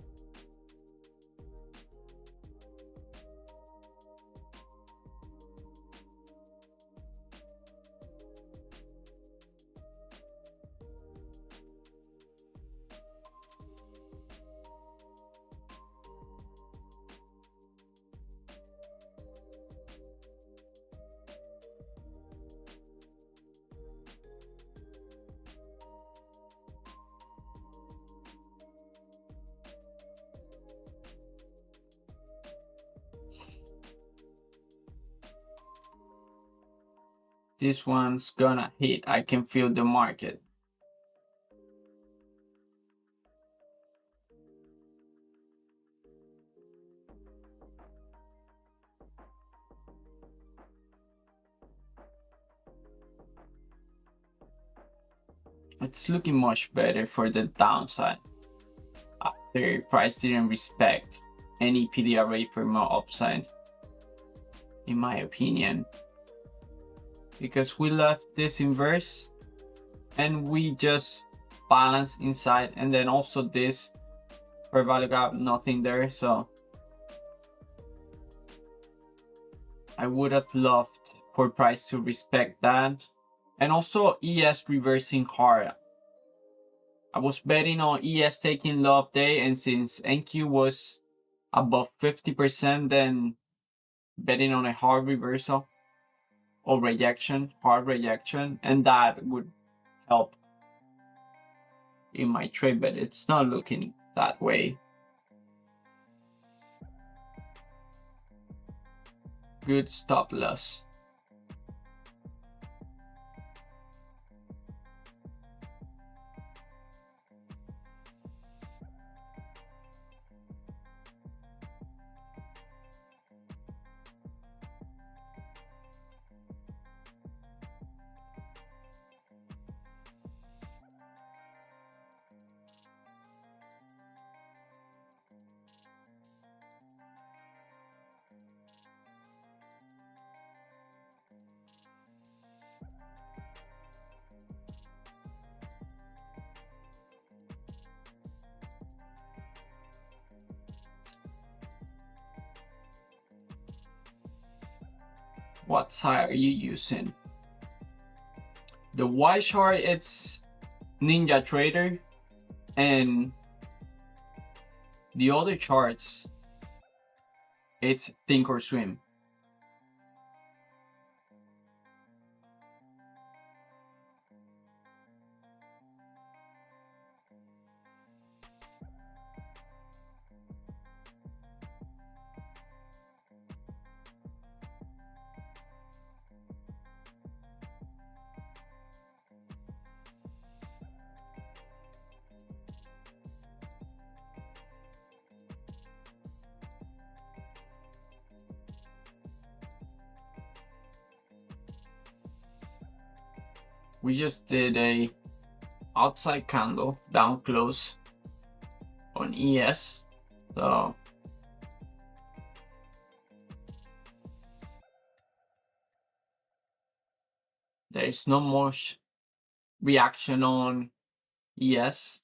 This one's gonna hit. I can feel the market. It's looking much better for the downside after price didn't respect any PDRA for more upside, in my opinion, because we left this inverse and we just balance inside, and then also this fair value gap, nothing there. So I would have loved for price to respect that. And also ES reversing hard. I was betting on ES taking low of day, and since NQ was above 50%, then betting on a hard reversal or rejection, hard rejection, and that would help in my trade, but it's not looking that way. Good stop loss. What side are you using? The Y chart, it's NinjaTrader, and the other charts, it's ThinkOrSwim. We just did a outside candle down close on ES. So there is no more reaction on ES.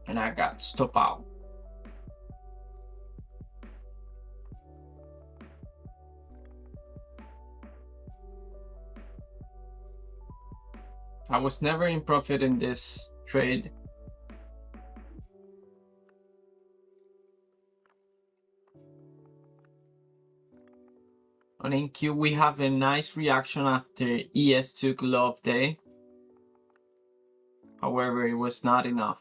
And I got stop out. I was never in profit in this trade. On NQ, we have a nice reaction after ES took low of day. However, it was not enough.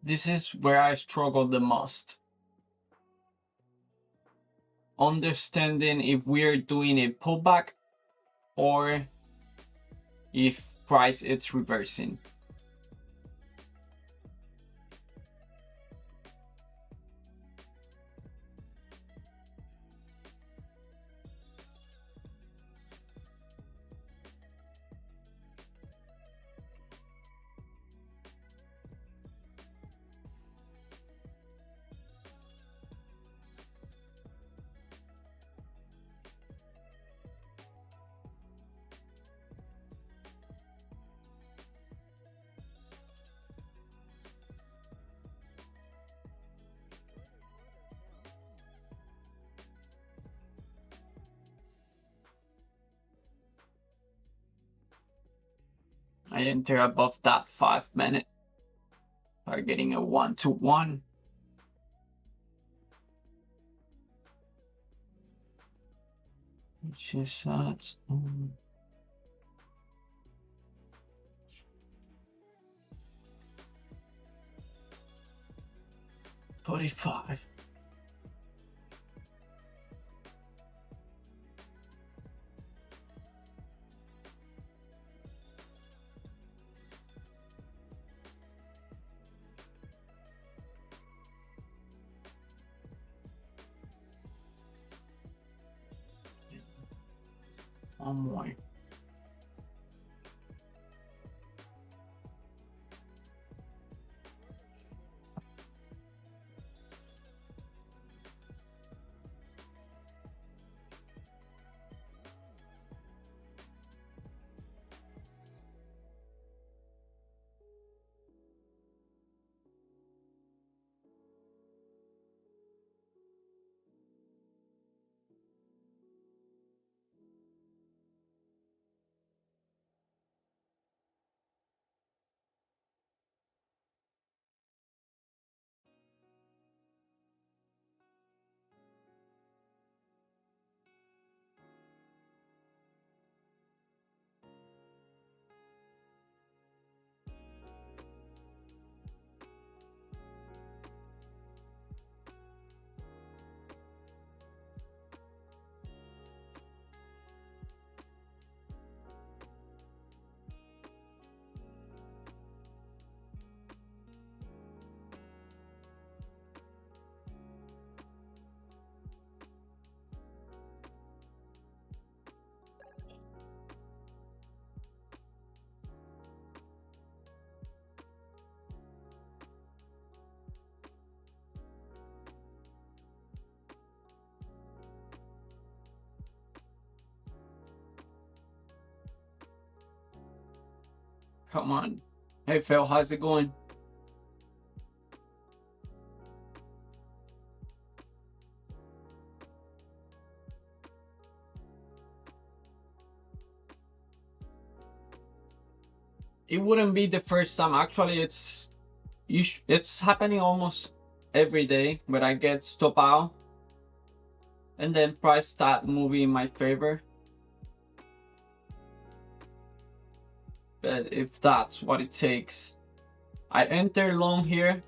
This is where I struggle the most. Understanding if we're doing a pullback or if price it's reversing. I enter above that 5 minute. Are getting a 1-to-1. Which is 45. One more. Come on. Hey Phil, how's it going? It wouldn't be the first time. Actually, it's happening almost every day where I get stop out and then price start moving in my favor. But if that's what it takes, I enter long here.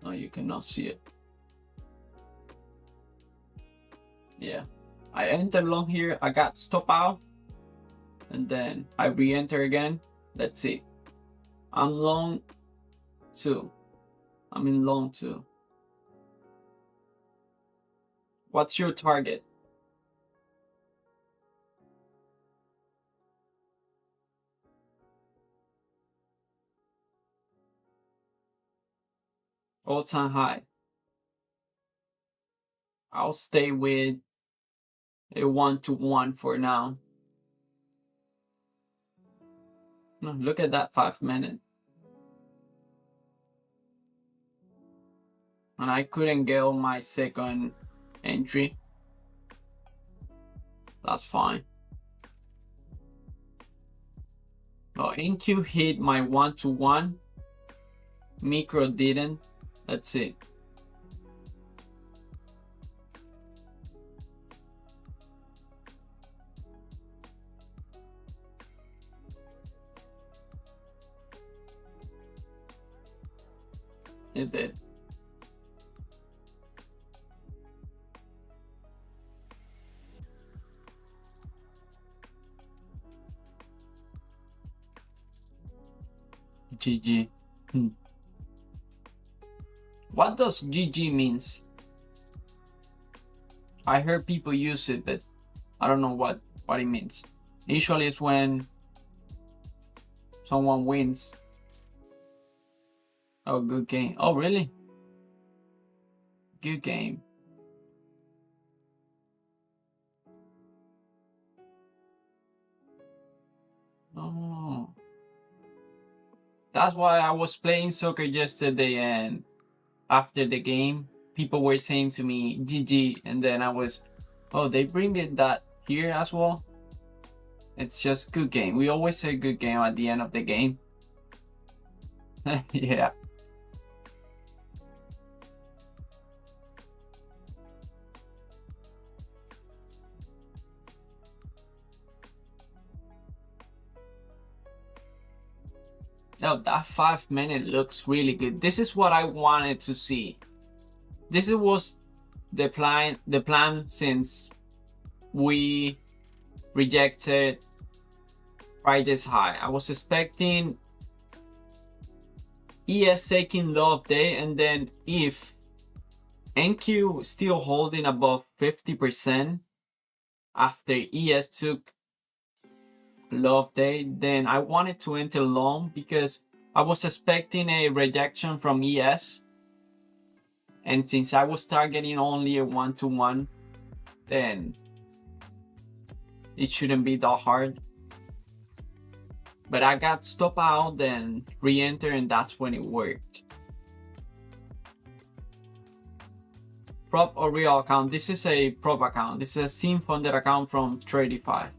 No, you cannot see it. Yeah, I enter long here. I got stop out and then I re-enter again. Let's see. I'm long 2. I'm in long 2. What's your target? All-time high. I'll stay with a 1-to-1 for now. No, look at that 5 minute. And I couldn't get on my second entry. That's fine. Well, NQ hit my 1-to-1. Micro didn't. Let's see. It did. GG. What does GG means? I heard people use it, but I don't know what it means. Usually it's when someone wins. Oh, good game. Oh, really? Good game. Oh. That's why I was playing soccer yesterday, and after the game, people were saying to me, GG, and then I was, oh, they bring it that here as well? It's just good game. We always say good game at the end of the game. Yeah. Oh, that 5 minute looks really good. This is what I wanted to see. This was the plan since we rejected right this high. I was expecting ES taking low of day, and then if NQ still holding above 50% after ES took low of day, then I wanted to enter long because I was expecting a rejection from ES, and since I was targeting only a 1-to-1, then it shouldn't be that hard. But I got stop out, then re-enter, and that's when it worked. Prop or real account? This is a prop account. This is a sim funded account from Tradify.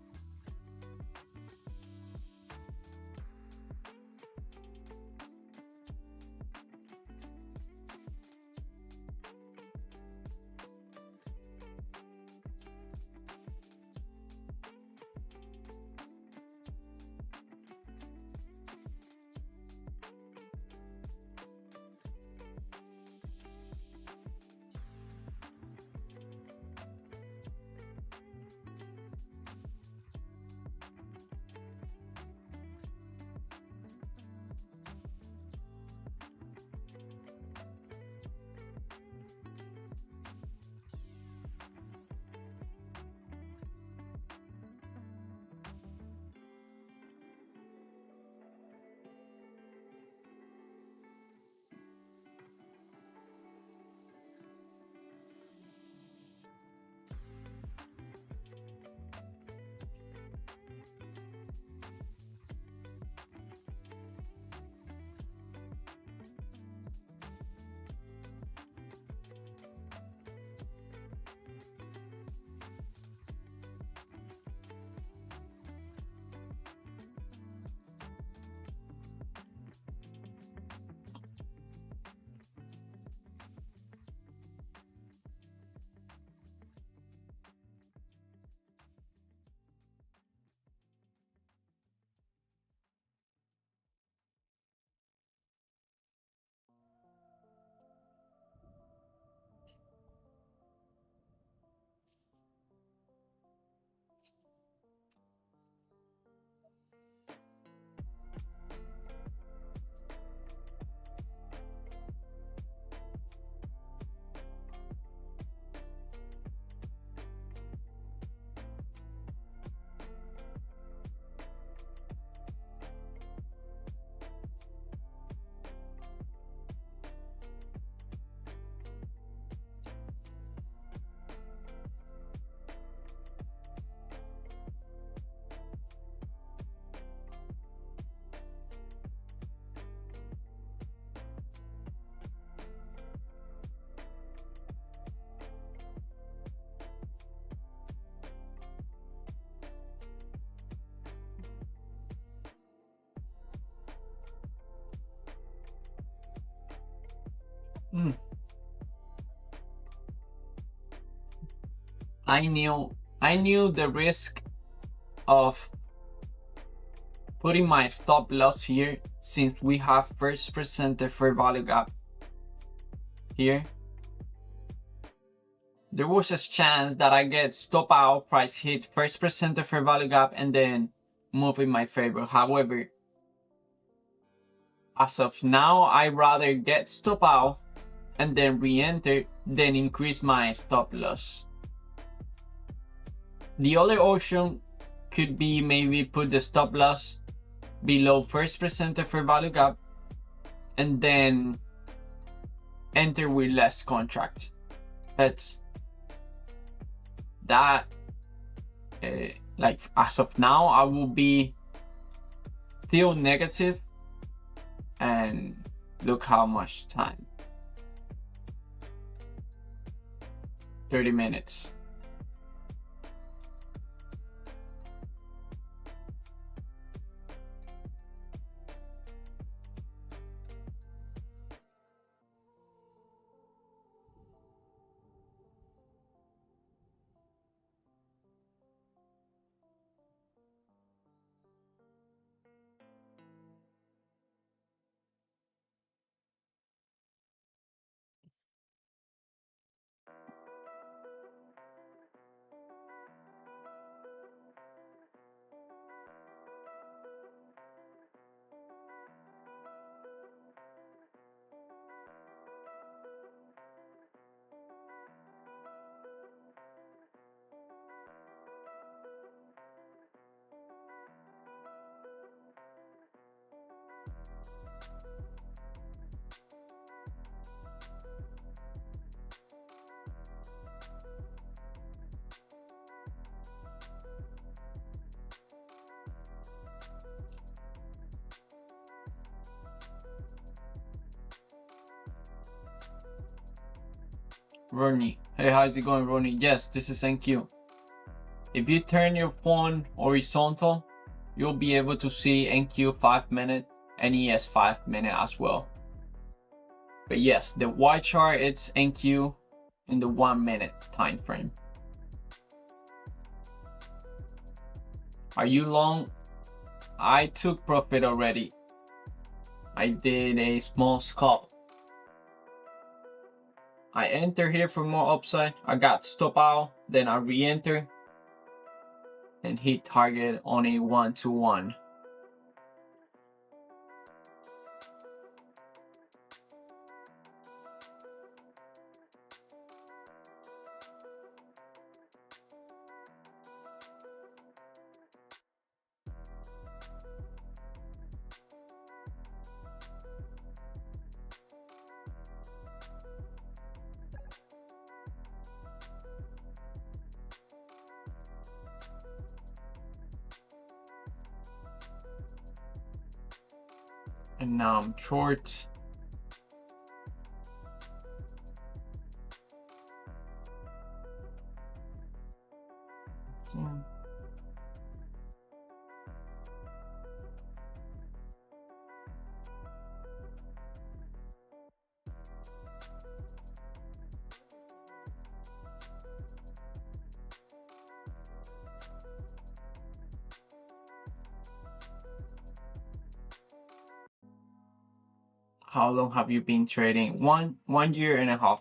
I knew the risk of putting my stop loss here, since we have first presented fair value gap here. There was a chance that I get stop out, price hit, first presented fair value gap, and then move in my favor. However, as of now, I rather get stop out and then re-enter than increase my stop loss. The other option could be maybe put the stop loss below first presented fair value gap and then enter with less contract. But that, like as of now, I will be still negative, and look how much time. 30 minutes. Ronnie. Hey, how's it going, Ronnie? Yes, this is NQ. If you turn your phone horizontal, you'll be able to see NQ 5 minute and ES 5 minute as well. But yes, the Y chart, it's NQ in the 1 minute time frame. Are you long? I took profit already. I did a small scalp. I enter here for more upside. I got stop out, then I re-enter and hit target on a 1-to-1. And now I'm short. How long have you been trading? One year and a half.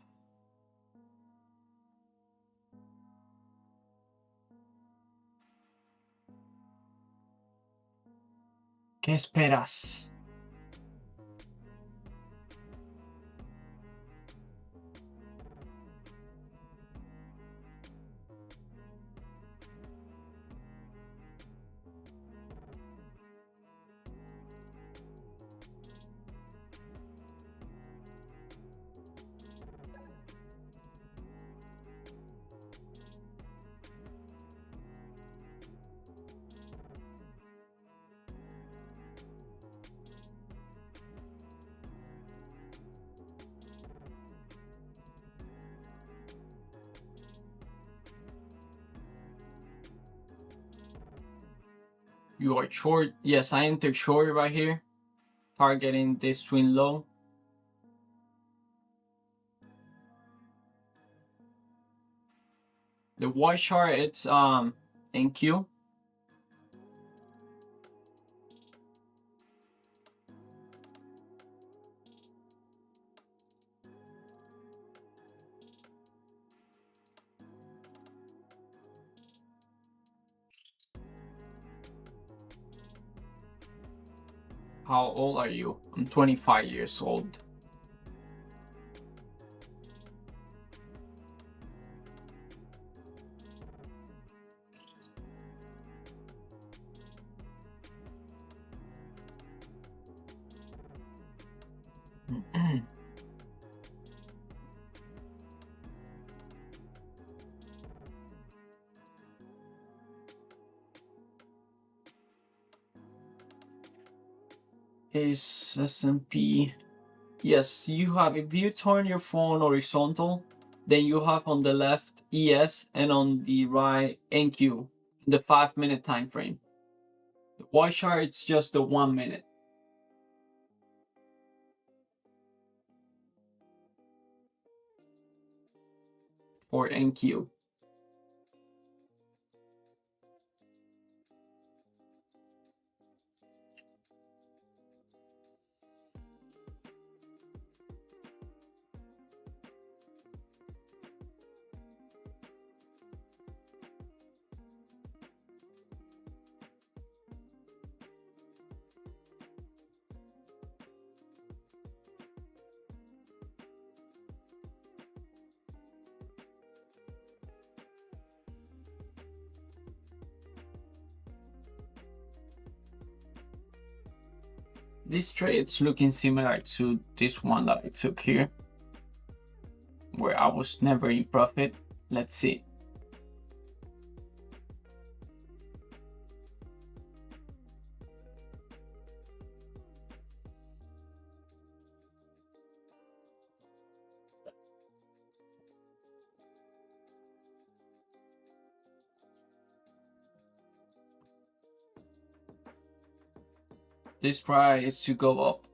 ¿Qué esperas? You are short. Yes, I entered short right here, targeting this twin low. The Y chart, it's NQ. How old are you? I'm 25 years old. Is S&P? Yes, you have, if you turn your phone horizontal, then you have on the left ES and on the right NQ, the 5 minute time frame. The Y chart, it's just the 1 minute. For NQ. This trade, it's looking similar to this one that I took here, where I was never in profit. Let's see. This try is to go up.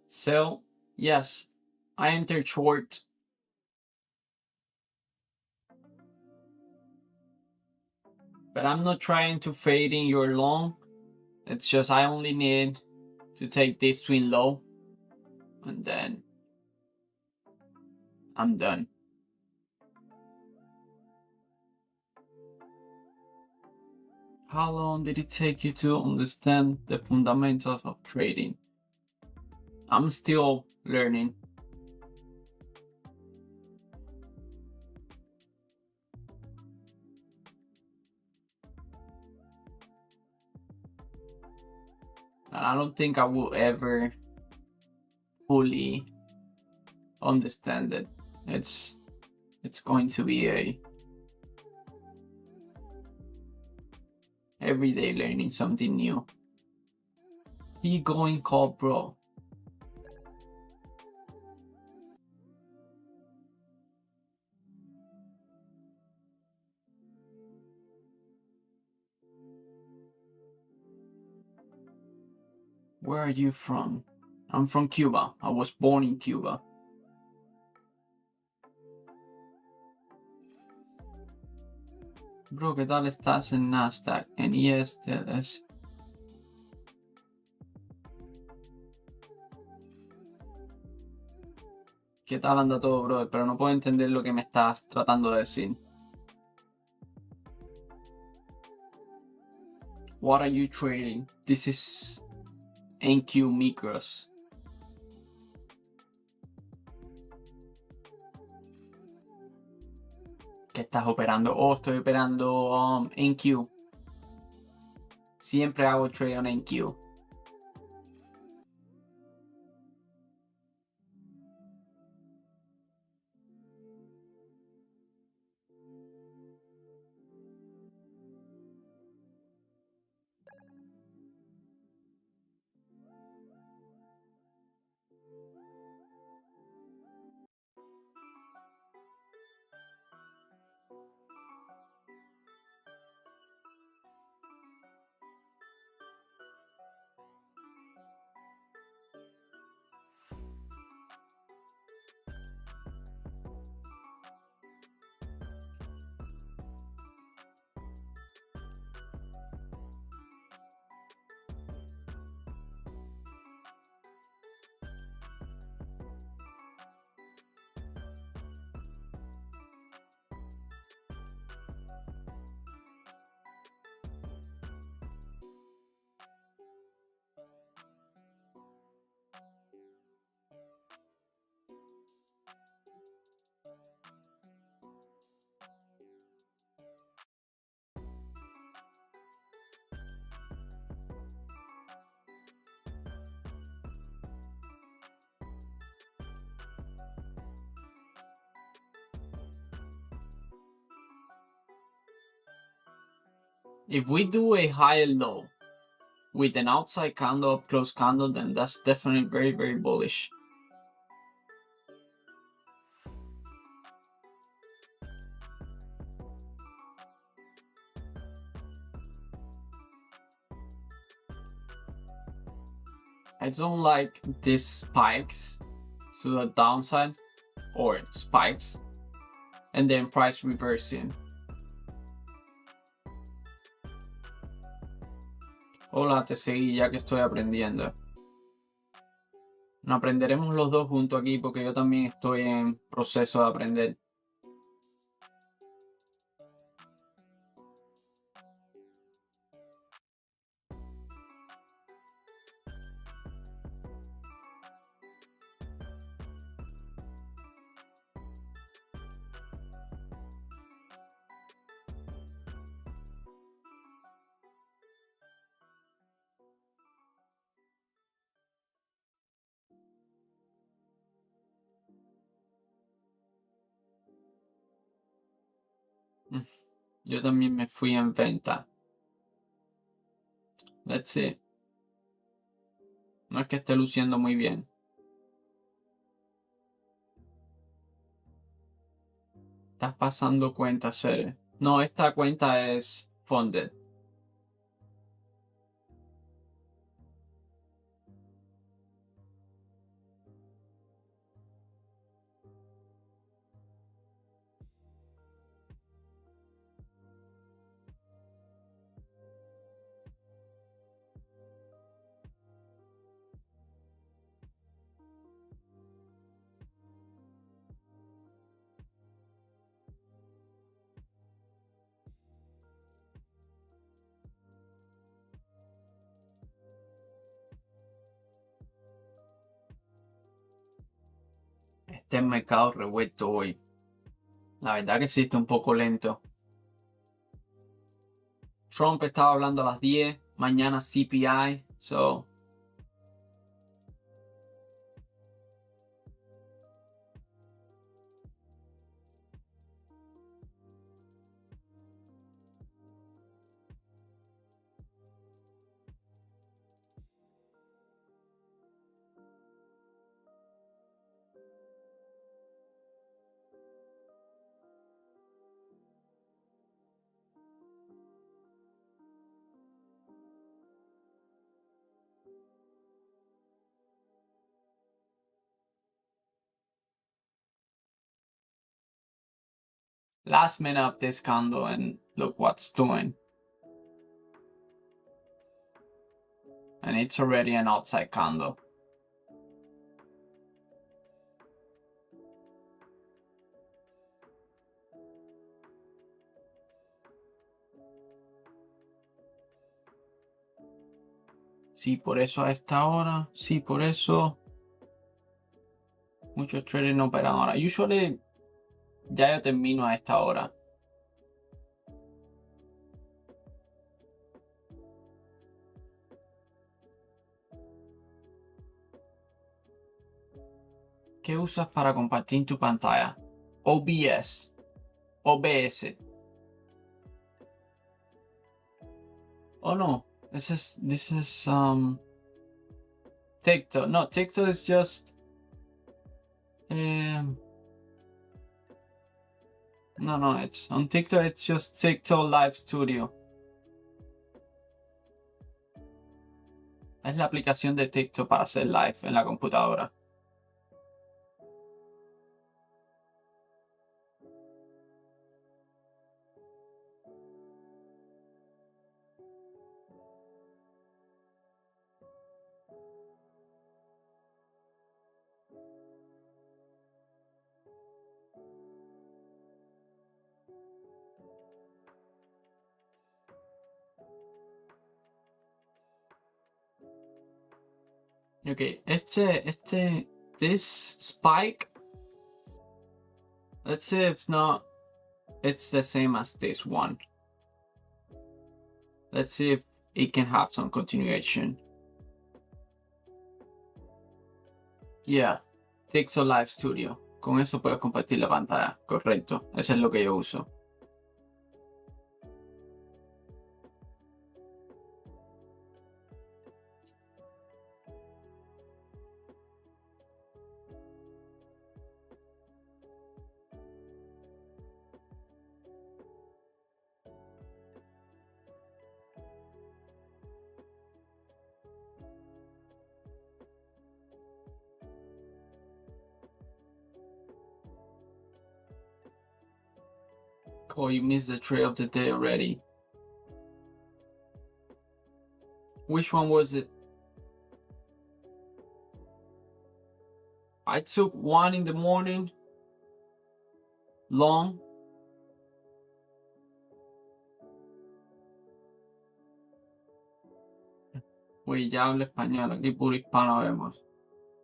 Sell, yes, I entered short. But I'm not trying to fade in your long. It's just I only need to take this swing low and then I'm done. How long did it take you to understand the fundamentals of trading? I'm still learning. And I don't think I will ever fully understand it. It's going to be a everyday learning something new. He going call bro. Where are you from? I'm from Cuba. I was born in Cuba. Bro, ¿qué tal estás en Nasdaq? En ISTS. ¿Qué tal anda todo, bro? Pero no puedo entender lo que me estás tratando de decir. What are you trading? This is NQ micros. ¿Qué estás operando? Oh, estoy operando NQ. Siempre hago trade en NQ. If we do a higher low with an outside candle, up close candle, then that's definitely very, very bullish. I don't like these spikes to the downside or spikes and then price reversing. Hola, te seguí ya que estoy aprendiendo. Nos aprenderemos los dos juntos aquí porque yo también estoy en proceso de aprender. Yo también me fui en venta. Let's see. No es que esté luciendo muy bien. Estás pasando cuenta, Cere. No, esta cuenta es funded. Este mercado revuelto hoy. La verdad que sí está un poco lento. Trump estaba hablando a las 10. Mañana CPI. So, last minute of this candle and look what's doing. And it's already an outside candle. Sí, por eso a esta hora. Sí, por eso muchos traders no operan ahora. Usually ya yo termino a esta hora. ¿Qué usas para compartir tu pantalla? OBS. OBS. Oh no. This is TikTok. No, TikTok is just no, it's on TikTok, it's just TikTok Live Studio. Es la aplicación de TikTok para hacer live en la computadora. Okay, this spike, let's see if not, it's the same as this one. Let's see if it can have some continuation. Yeah, TikTok Live Studio. Con eso puedes compartir la pantalla. Correcto, eso es lo que yo uso. Oh, you missed the trade of the day already. Which one was it? I took one in the morning, long. Uy, ya hablo español, aquí puro hispano vemos.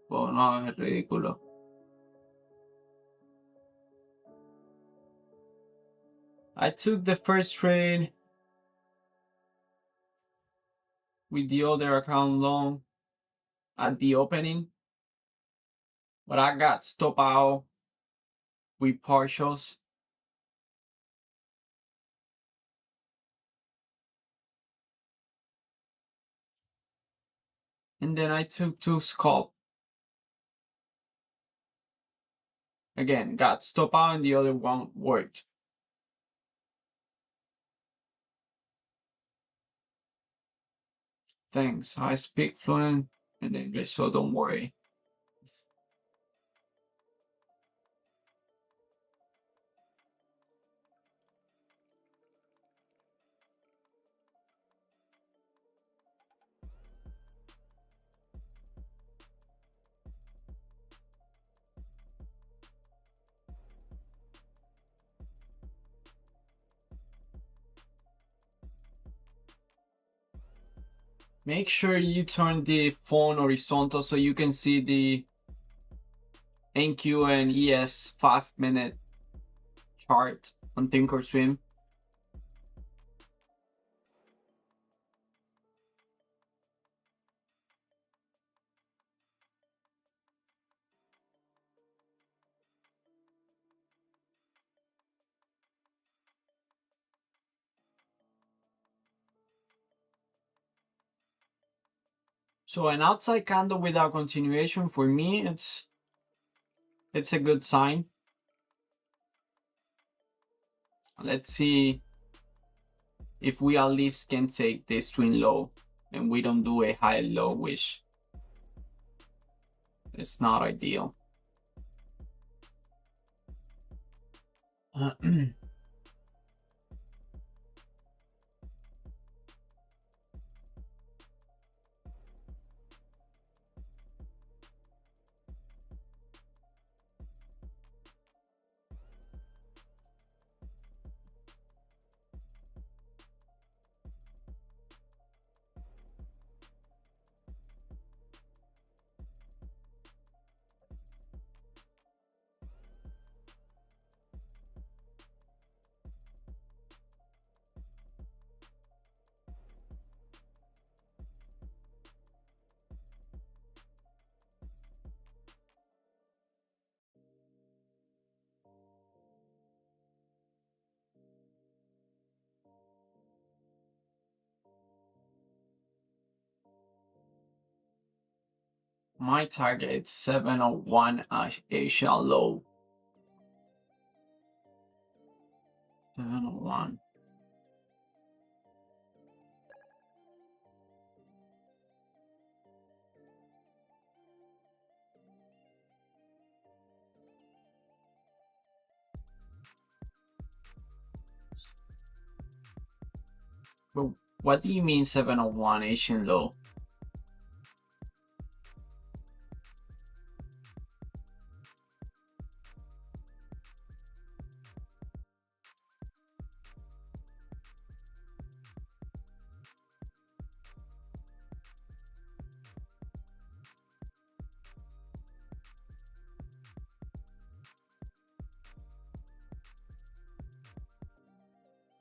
Oh, no, es ridículo. I took the first trade with the other account long at the opening, but I got stopped out with partials. And then I took two scalp. Again, got stopped out and the other one worked. Thanks, I speak fluent in English, so don't worry. Make sure you turn the phone horizontal so you can see the NQ and ES 5-minute chart on ThinkOrSwim. So an outside candle without continuation, for me, it's a good sign. Let's see if we at least can take this twin low and we don't do a high low, which it's not ideal. My target is 701 Asia low. 701. But what do you mean 701 Asian low?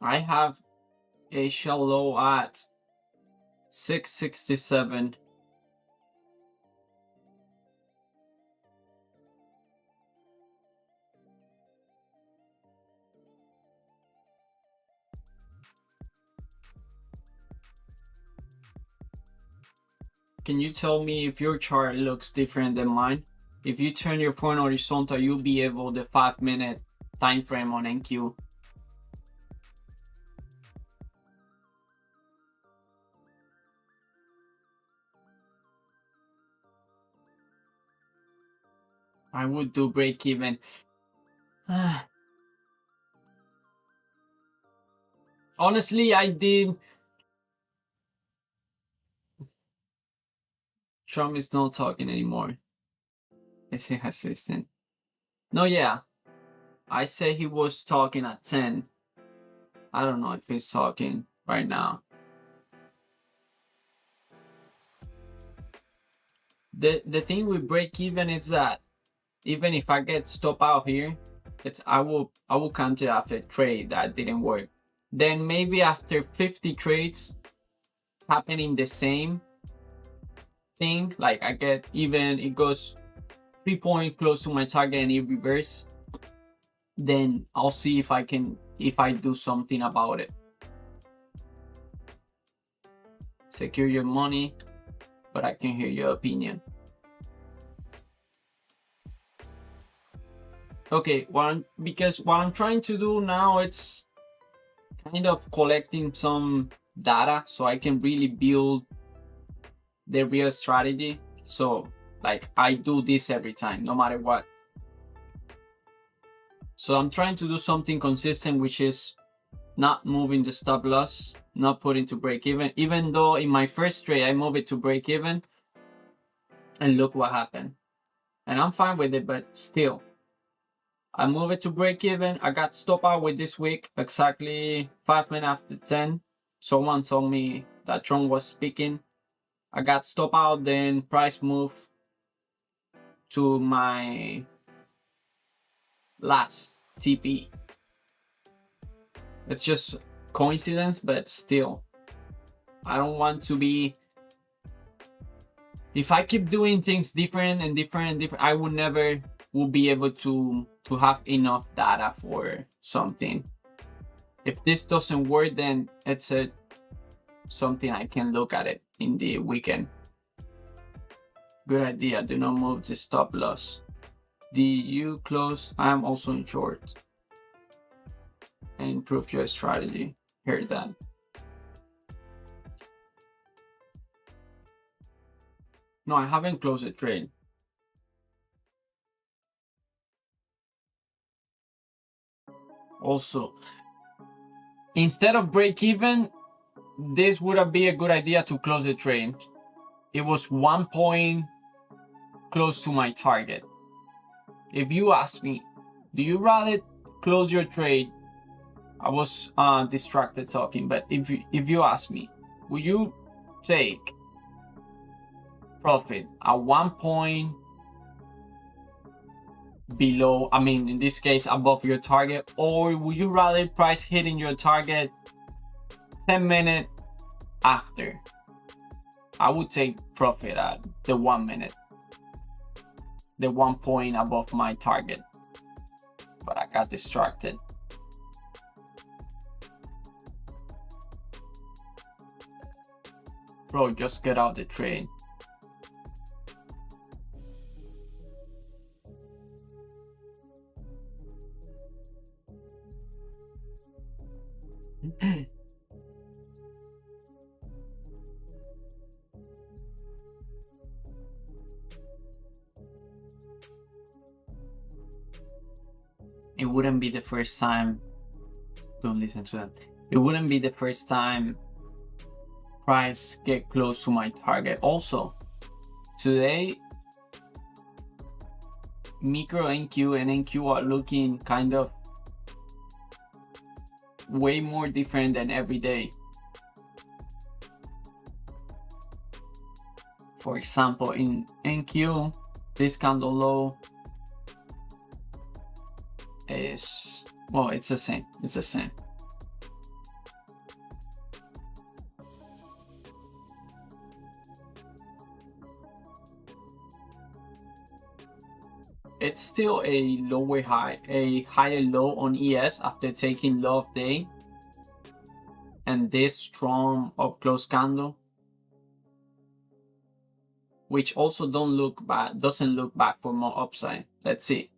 I have Asia low at 667. Can you tell me if your chart looks different than mine? If you turn your phone horizontal, you'll be able the 5-minute time frame on NQ. I would do break even. Honestly, I did Trump is not talking anymore. Is he assistant? No, yeah. I say he was talking at 10. I don't know if he's talking right now. The thing with break even is that even if I get stop out here, I will count it after a trade that didn't work. Then maybe after 50 trades happening the same thing, like I get even, it goes 3 points close to my target and it reverse, then I'll see if I do something about it. Secure your money, but I can hear your opinion. Okay, because what I'm trying to do now, it's kind of collecting some data so I can really build the real strategy. So like I do this every time, no matter what. So I'm trying to do something consistent, which is not moving the stop loss, not putting to break even though in my first trade I move it to break even and look what happened. And I'm fine with it, but still I move it to break even. I got stop out with this week exactly 5 minutes after 10. Someone told me that Trump was speaking. I got stop out, then price moved to my last TP. It's just coincidence, but still, I don't want to be. If I keep doing things different, I would never be able to have enough data for something. If this doesn't work, then it's something I can look at it in the weekend. Good idea. Do not move the stop loss. Did you close? I am also in short. And improve your strategy. Heard that. No, I haven't closed a trade. Also, instead of break even, this would be a good idea to close the trade. It was 1 point close to my target. If you ask me, do you rather close your trade? I was distracted talking, but if you ask me, would you take profit at 1 point below, I mean in this case above your target, or would you rather price hitting your target 10 minutes after? I would take profit at the 1 minute, the 1 point above my target, but I got distracted. Bro, just get out the trade. It wouldn't be the first time. Don't listen to that. It wouldn't be the first time price get close to my target. Also, today micro NQ and NQ are looking kind of way more different than every day. For example, in NQ, this candle low is, well, it's the same. It's the same. It's still a lower high, a higher low on ES after taking low of day, and this strong up close candle, which also doesn't look bad for more upside. Let's see.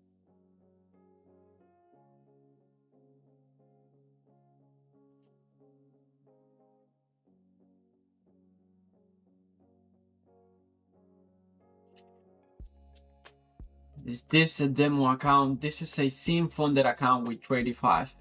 Is this a demo account? This is a SIM funded account with Tradify.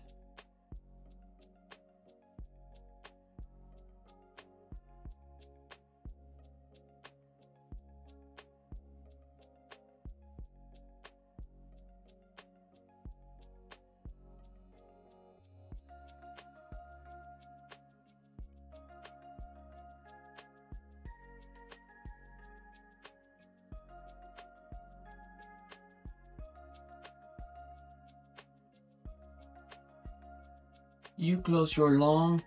You close your long.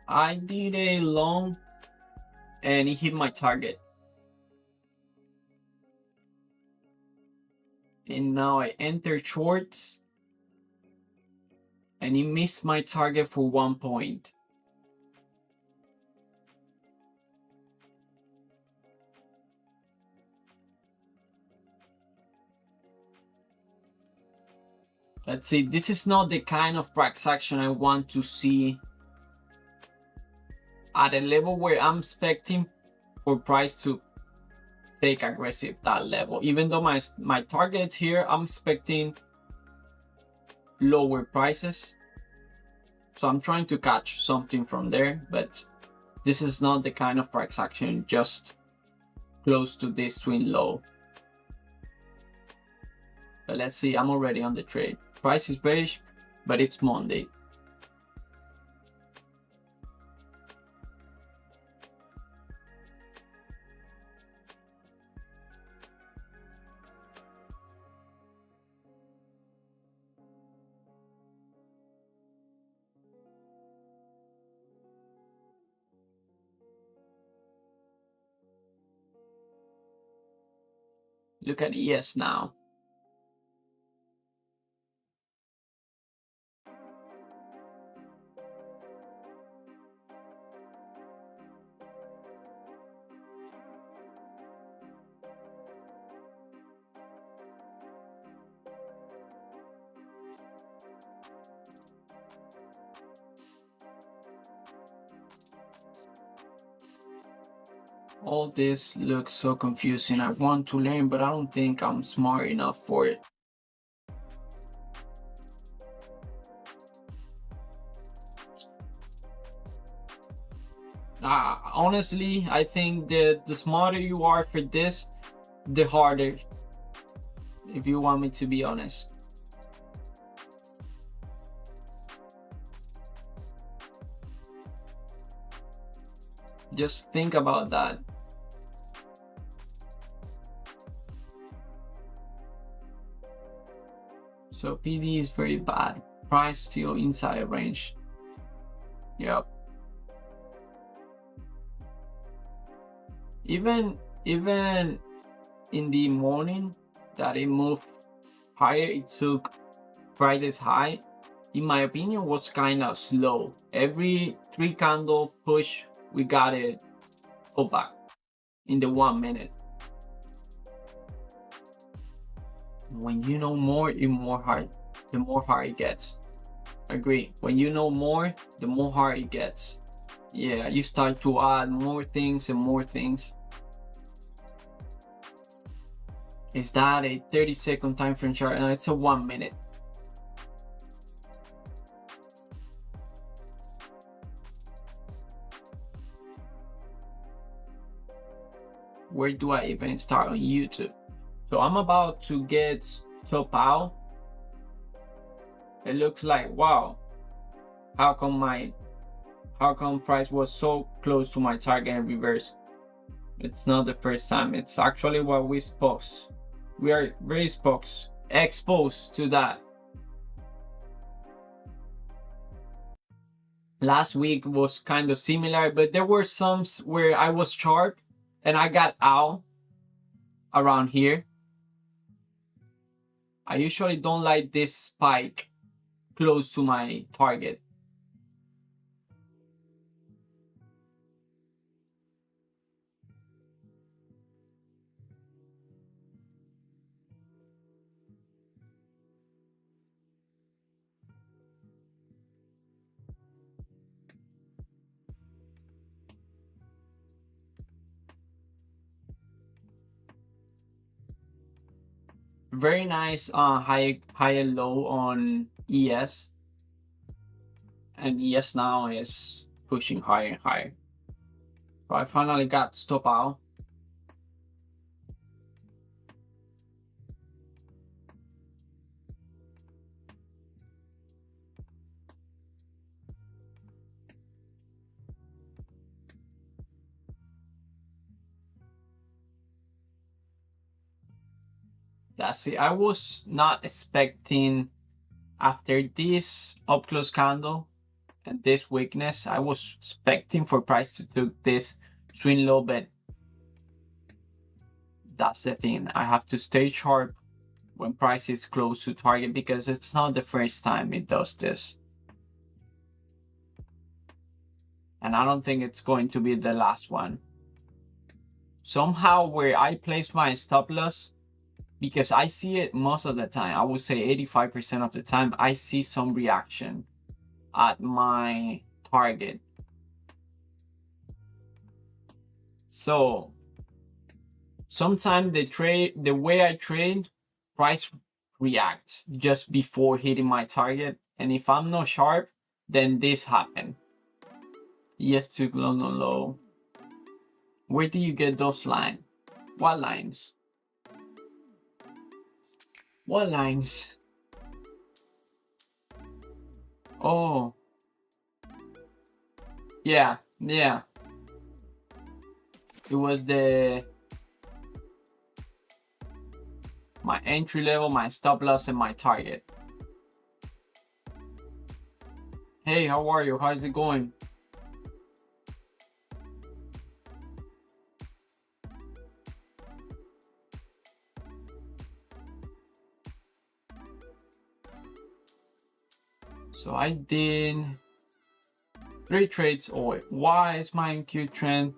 I did a long and it hit my target. And now I enter shorts and it missed my target for 1 point. Let's see, this is not the kind of price action I want to see at a level where I'm expecting for price to take aggressive that level. Even though my target here, I'm expecting lower prices. So I'm trying to catch something from there, but this is not the kind of price action just close to this swing low. But let's see, I'm already on the trade. Price is bearish, but it's Monday. Look at ES now. All this looks so confusing. I want to learn, but I don't think I'm smart enough for it. Honestly, I think that the smarter you are for this, the harder, if you want me to be honest. Just think about that. So PD is very bad. Price still inside range. Yep. Even in the morning that it moved higher, it took Friday's high. In my opinion, was kind of slow. Every 3 candle push, we got it pull back in the 1 minute. When you know more, the more hard it gets. Agree. When you know more, the more hard it gets. Yeah, you start to add more things and more things. Is that a 30-second time frame chart? No, it's a 1 minute. Where do I even start on YouTube? So I'm about to get top out. It looks like, wow, how come price was so close to my target in reverse? It's not the first time. It's actually what we supposed. We are very exposed to that. Last week was kind of similar, but there were some where I was sharp and I got out around here. I usually don't like this spike close to my target. Very nice high and low on ES, and ES now is pushing higher and higher. So I finally got stop out. That's it. I was not expecting after this up close candle and this weakness. I was expecting for price to take this swing low, but that's the thing. I have to stay sharp when price is close to target, because it's not the first time it does this. And I don't think it's going to be the last one. Somehow where I place my stop loss, because I see it most of the time, I would say 85% of the time, I see some reaction at my target. So sometimes the way I trade, price reacts just before hitting my target, and if I'm not sharp, then this happened. Yes, to London low. Where do you get those lines? What lines? What lines? Oh, yeah. It was my entry level, my stop loss, and my target. Hey, how are you? How's it going? So I did 3 trades. Oh, why is my NQ trend?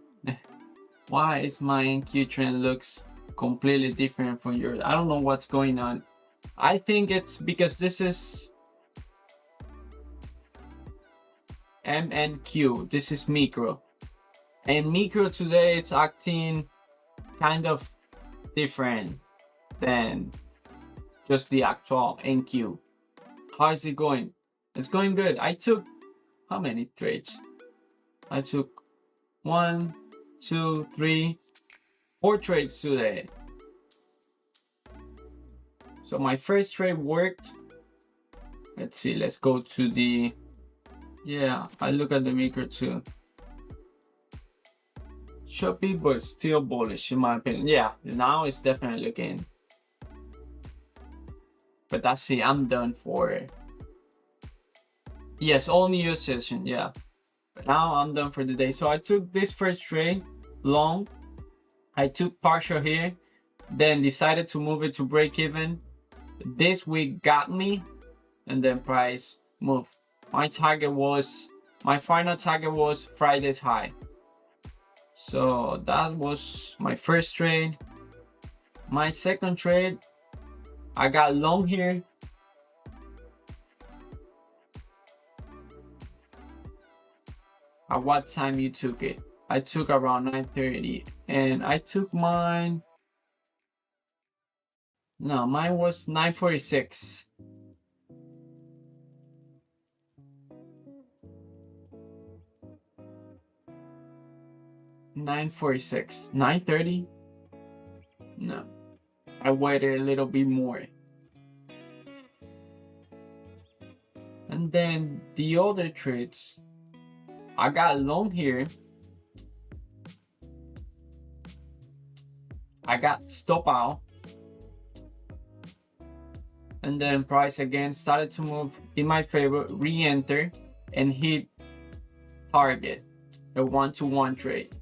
Why is my NQ trend looks completely different from yours? I don't know what's going on. I think it's because this is MNQ. This is micro. And micro today, it's acting kind of different than just the actual NQ. How is it going? It's going good. I took how many trades? I took 1, 2, 3, 4 trades today. So my first trade worked. Let's see, let's go to the, yeah, I look at the micro too. Choppy, but still bullish in my opinion. Yeah, now it's definitely looking. But that's it, I'm done for it. Yes, only US session, yeah. But now I'm done for the day. So I took this first trade long. I took partial here, then decided to move it to break even. This week got me, and then price moved. My final target was Friday's high. So that was my first trade. My second trade, I got long here. At what time you took it? I took around 9:30, and I took mine. No, mine was 9:46. $9.46, 9:30. No, I waited a little bit more. And then the other trades, I got long here. I got stop out. And then price again started to move in my favor, re-enter, and hit target, a 1-to-1 trade.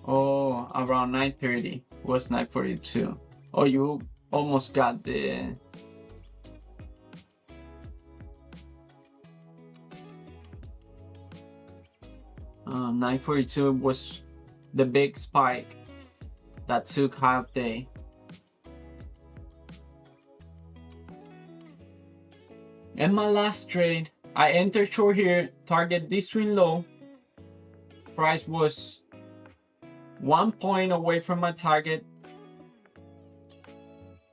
Oh, around 9:30, was 9:42. Oh, you almost got the 9:42 was the big spike that took half day. And my last trade, I entered short here, target this swing low. Price was 1 point away from my target.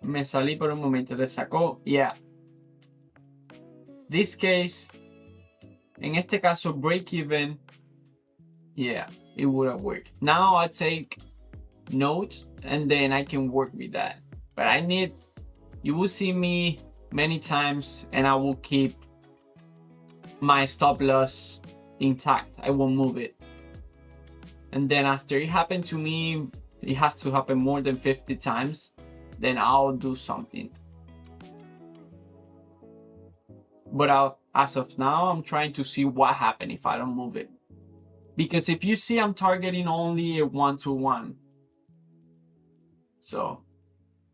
Me salí por un momento, te sacó, yeah. This case, en este caso, break even, yeah, it would have worked. Now I take notes and then I can work with that. But you will see me many times and I will keep my stop loss intact. I won't move it. And then after it happened to me, it has to happen more than 50 times, then I'll do something. But as of now, I'm trying to see what happens if I don't move it. Because if you see, I'm targeting only a 1-to-1. So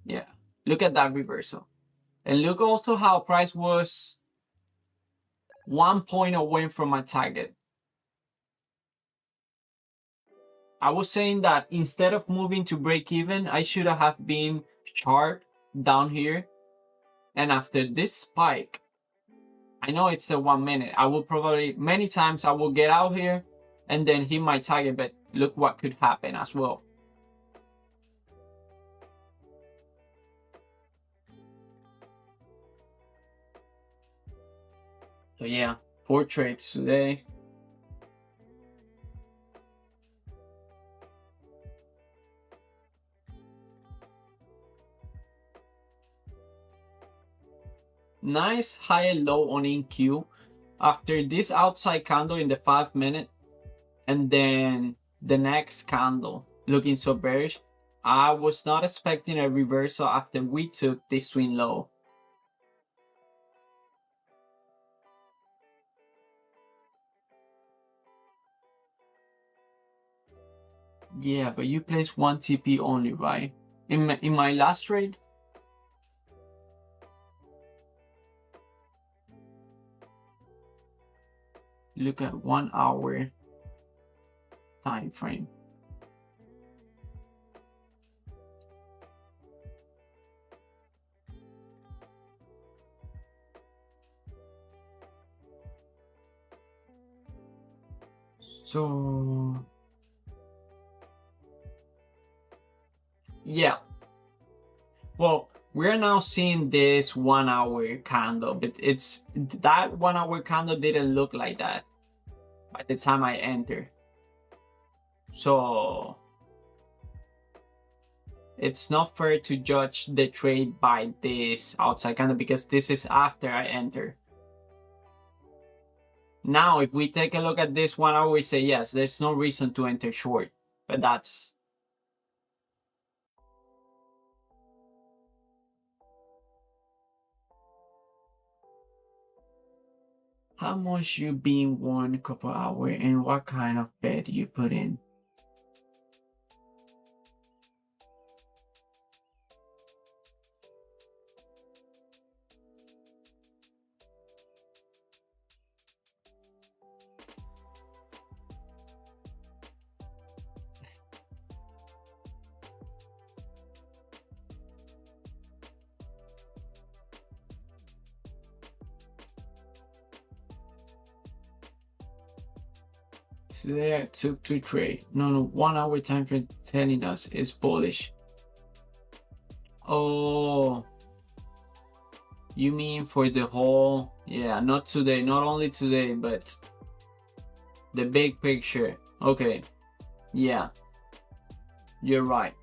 yeah, look at that reversal. And look also how price was 1 point away from my target. I was saying that instead of moving to break even, I should have been sharp down here. And after this spike, I know it's a 1 minute. I will probably, many times I will get out here and then hit my target, but look what could happen as well. So yeah, 4 trades today. Nice high and low on NQ. After this outside candle in the 5 minute, and then the next candle looking so bearish, I was not expecting a reversal after we took this swing low. Yeah, but you placed 1 TP only, right? In my last trade? Look at 1 hour time frame. So yeah, well, we're now seeing this 1 hour candle, but it's that 1 hour candle didn't look like that by the time I enter. So it's not fair to judge the trade by this outside candle because this is after I enter. Now, if we take a look at this 1 hour, we say yes, there's no reason to enter short, but that's how much you been won couple hour and what kind of bet you put in. Today I took 2 trade. No, 1 hour time frame telling us it's bullish. Oh, you mean for the whole, yeah, not today, not only today, but the big picture. Okay, yeah, you're right.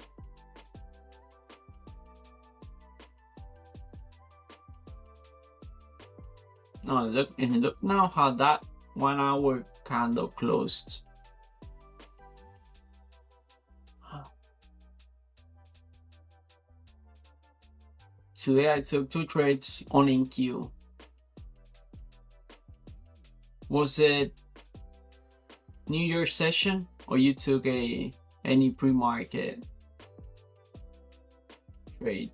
Oh, look, and look now how that 1 hour candle closed. Today I took 2 trades on NQ. Was it New Year's session or you took any pre-market trade?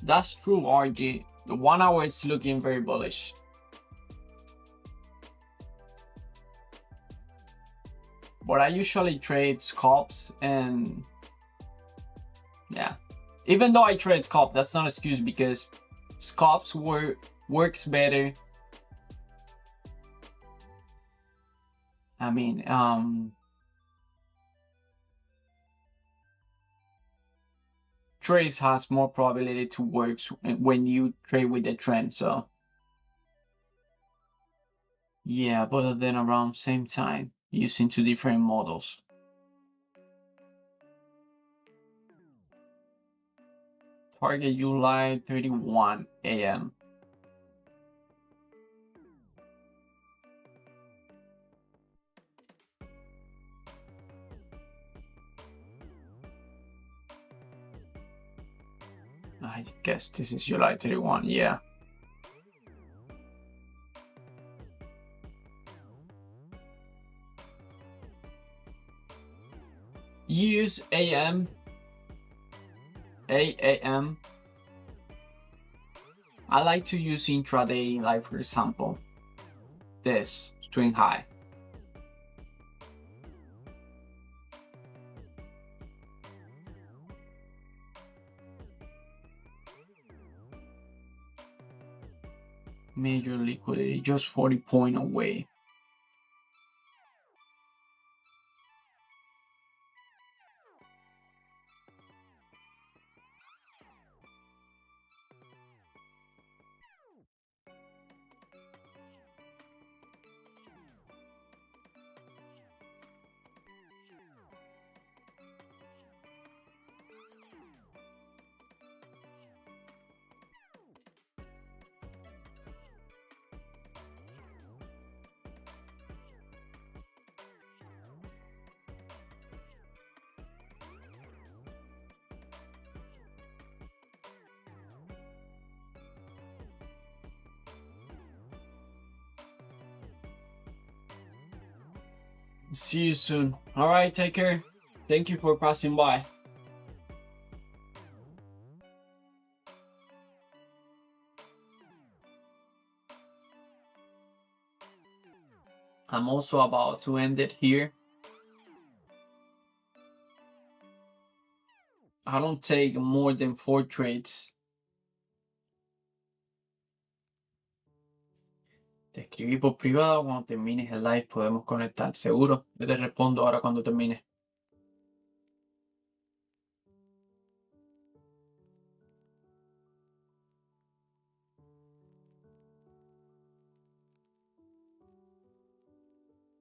That's true, RG. The 1 hour is looking very bullish. But I usually trade scalps and yeah. Even though I trade scalp, that's not an excuse because scalps works better. I mean, trades has more probability to work when you trade with the trend. So yeah, both of them around same time using 2 different models. Target July 31 a.m. I guess this is July 31, yeah. Use AM. AAM. I like to use intraday, like for example, this swing high. Major liquidity, just 40 point away. See you soon. All right, take care. Thank you for passing by. I'm also about to end it here. I don't take more than 4 trades. Te escribí por privado, cuando termines el live podemos conectar, seguro. Yo te respondo ahora cuando termine.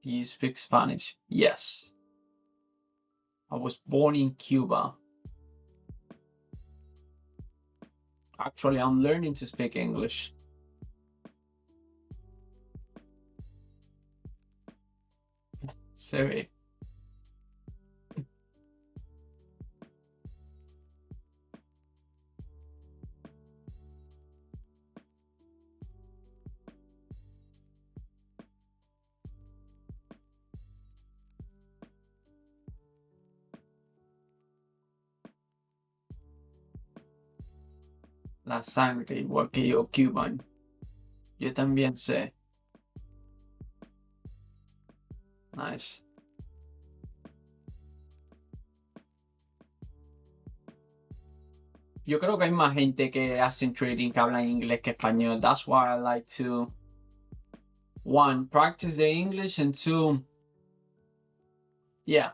Do you speak Spanish? Yes. I was born in Cuba. Actually, I'm learning to speak English. Se ve. La sangre, igual que yo, Cuban. Yo también sé. Nice. Yo creo que hay más gente que hacen trading que hablan inglés que español. That's why I like to, 1, practice the English, and 2, yeah,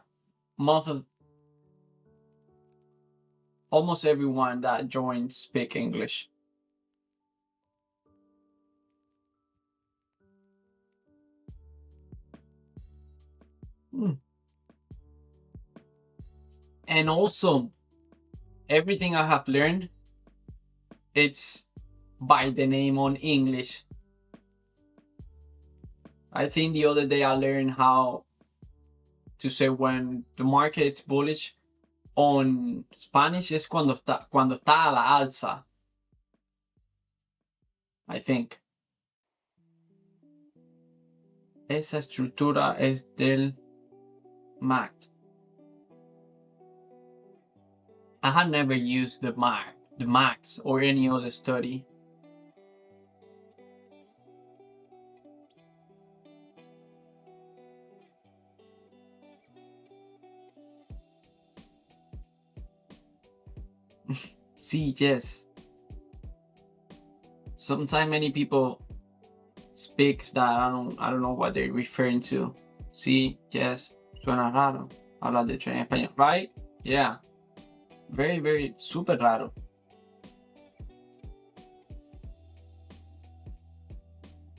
almost everyone that joins speak English. And also, everything I have learned, it's by the name on English. I think the other day I learned how to say when the market's bullish on Spanish es cuando está a la alza. I think. Esa estructura es del MACD. I had never used the MACD or any other study. See, yes. Sometimes many people speaks that I don't know what they're referring to. Sí, yes, suena raro hablar de trading en español, right? Yeah, very, very super raro.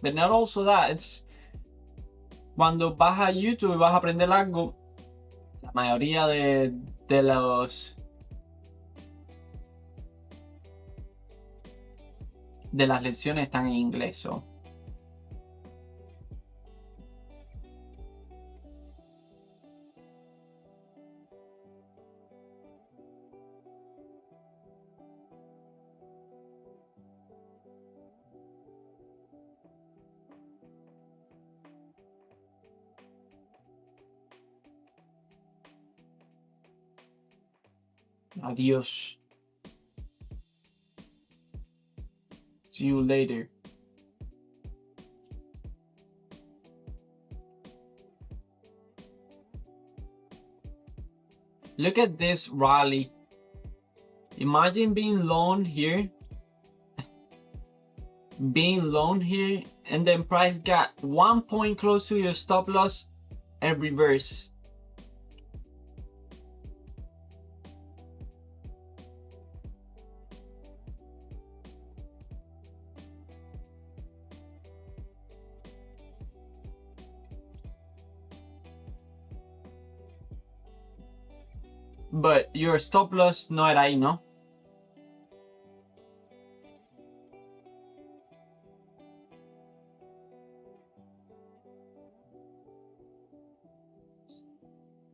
But not also that, it's cuando vas a YouTube y vas a aprender algo, la mayoría de las lecciones están en inglés. So. Adios. See you later. Look at this rally. Imagine being long here. Being long here, and then price got 1 point close to your stop loss and reverse. But your stop loss no era ahí, ¿no?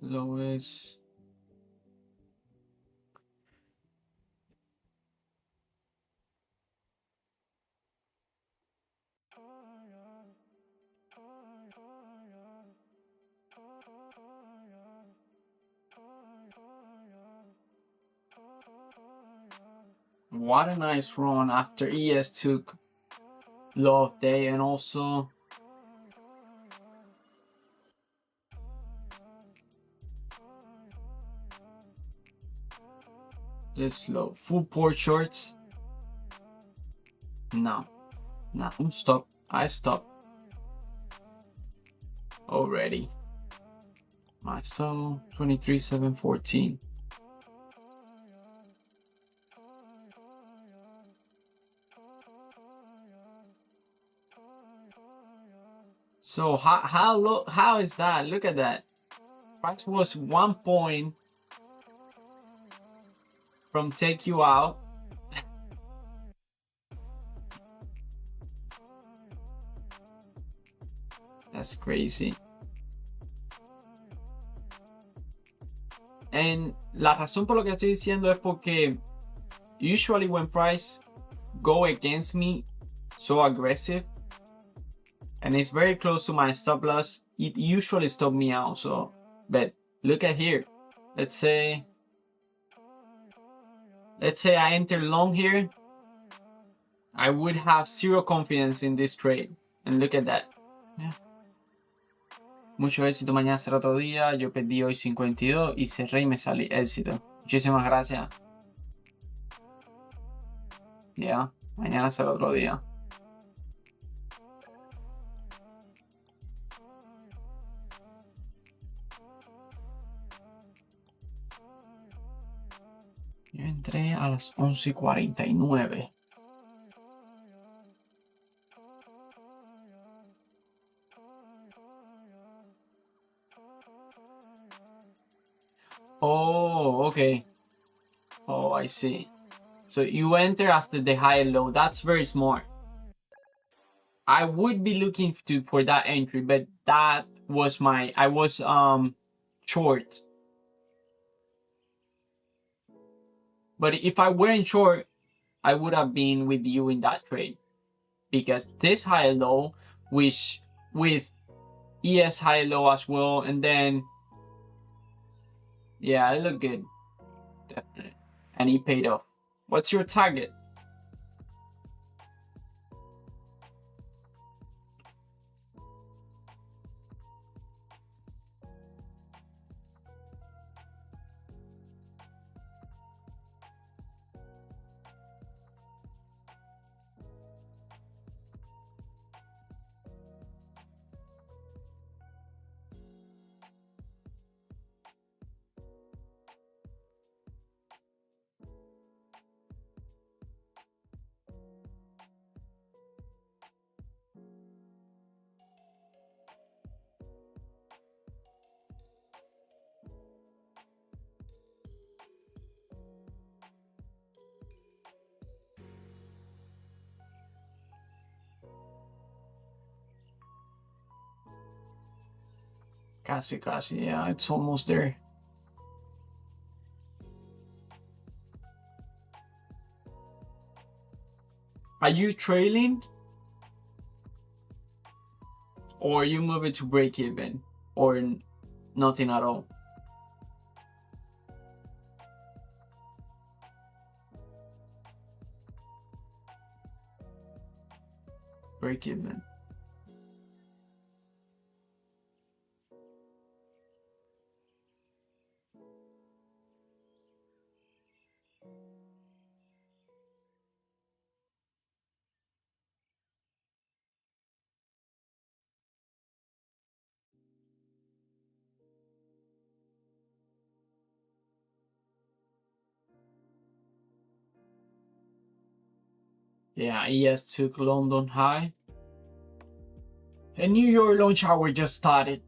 Lowest. What a nice run after ES took low of day, and also this low. Full port shorts. No. Stop. I stop already. My so 23,714. So how is that? Look at that. Price was 1 point from take you out. That's crazy. And la razón por lo que estoy diciendo es porque usually when price go against me so aggressive and it's very close to my stop loss, it usually stop me out. So, but look at here. Let's say I enter long here. I would have zero confidence in this trade. And look at that. Yeah. Mucho éxito, mañana será otro día. Yo perdí hoy 52 y cerré y me salí. Éxito. Muchísimas gracias. Ya, mañana será otro día. Yo entré a las 11:49. Oh, okay. Oh, I see. So you enter after the high and low. That's very smart. I would be looking for that entry, but that was I was short. But if I weren't short, I would have been with you in that trade, because this high and low, which with ES high and low as well, and then yeah, it looked good, definitely, and it paid off. What's your target? Casi, yeah, it's almost there. Are you trailing? Or you move it to break even? Or nothing at all? break even. Yeah, ES took London high. And New York launch hour just started.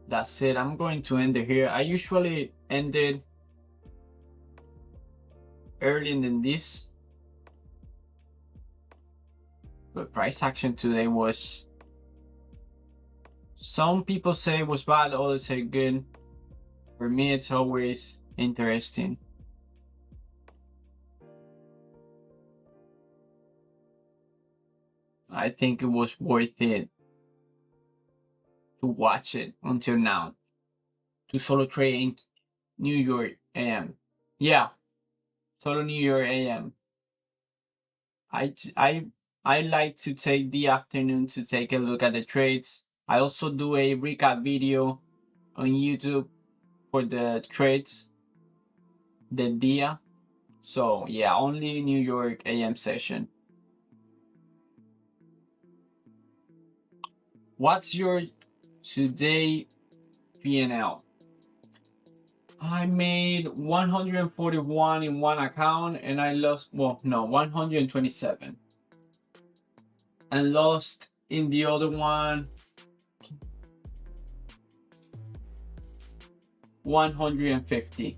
That's it. I'm going to end it here. I usually end it earlier than this, but price action today was, some people say it was bad, others say good. For me, it's always interesting. I think it was worth it to watch it until now, to solo trade in New York AM. Yeah, solo New York AM. I like to take the afternoon to take a look at the trades. I also do a recap video on YouTube for the trades, the dia. So yeah, only New York AM session. What's your today P&L? I made 141 in one account and I lost, well, no, 127. And lost in the other one 150.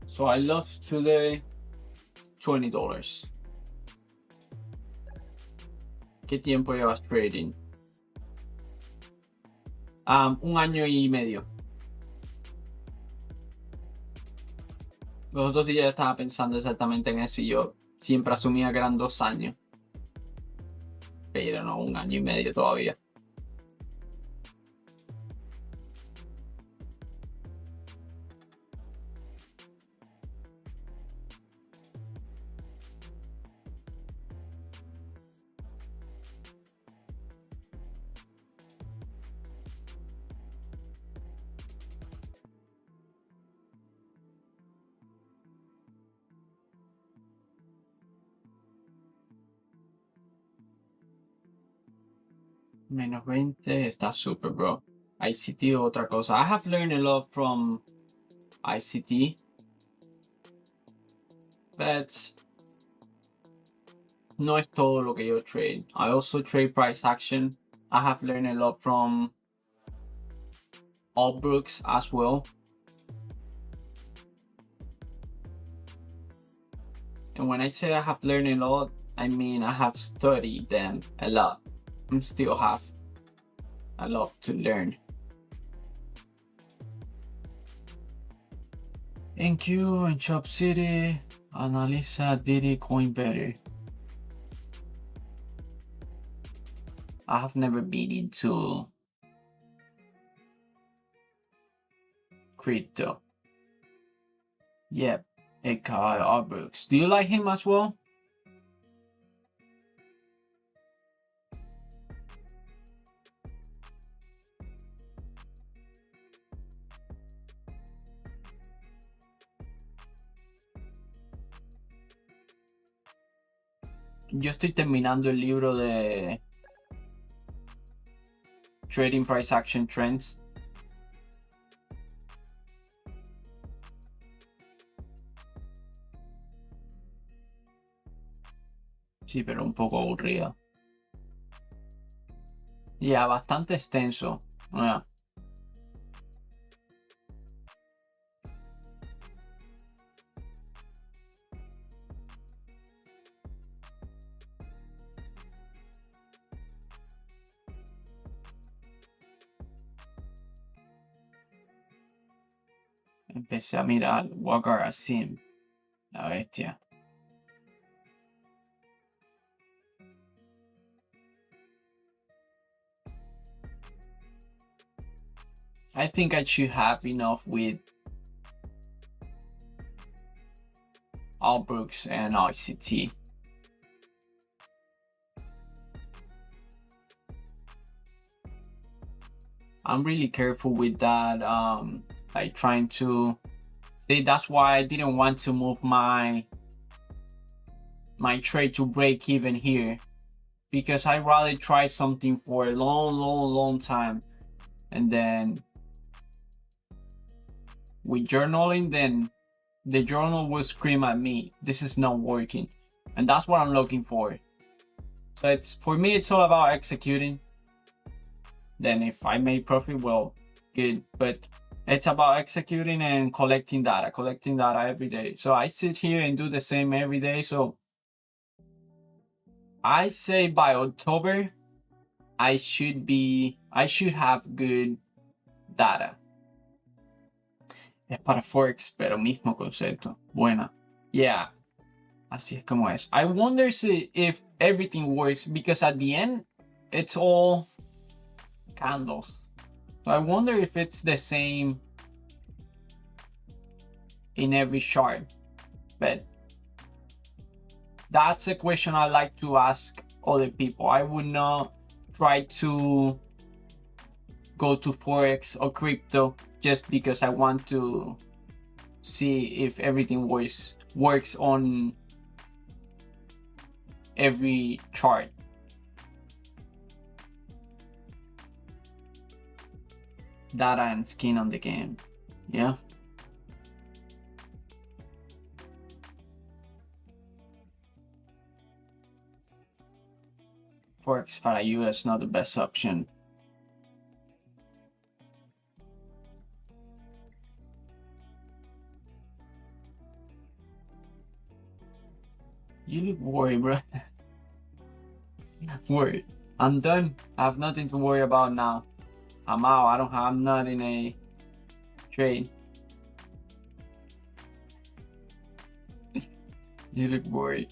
So I lost today $20. ¿Qué tiempo llevas trading? Un año y medio. Los otros días estaba pensando exactamente en eso y yo siempre asumía que eran 2 años. Pero no, un año y medio todavía. Menos 20 está super, bro. ICT otra cosa. I have learned a lot from ICT, but no es todo lo que yo trade. I also trade price action. I have learned a lot from Allbrooks as well. And when I say I have learned a lot, I mean I have studied them a lot. I still have a lot to learn. Thank you, and Chop City. Analiza Diddy Coin better. I have never been into crypto. Yep, Ekai Allbrooks. Do you like him as well? Yo estoy terminando el libro de Trading Price Action Trends. Sí, pero un poco aburrido. Ya, bastante extenso. Yeah. Empecé a mirar ThinkOrSwim, la bestia. I think I should have enough with Allbrooks and ICT. I'm really careful with that. Like trying to see, that's why I didn't want to move my trade to break even here, because I rather try something for a long time, and then with journaling, then the journal will scream at me, this is not working, and that's what I'm looking for. So it's, for me, it's all about executing. Then if I make profit, well, good, but it's about executing and collecting data every day. So I sit here and do the same every day. So I say by October, I should have good data. Es para Forex, pero mismo concepto. Buena. Yeah, así es como es. I wonder if everything works, because at the end, it's all candles. So I wonder if it's the same in every chart. But that's a question I like to ask other people. I would not try to go to Forex or crypto just because I want to see if everything works on every chart. Data and skin on the game. Yeah. Forex para US not the best option. You look worried, bro. Worried. I'm done. I have nothing to worry about now. I'm out. I'm not in a trade. You look worried.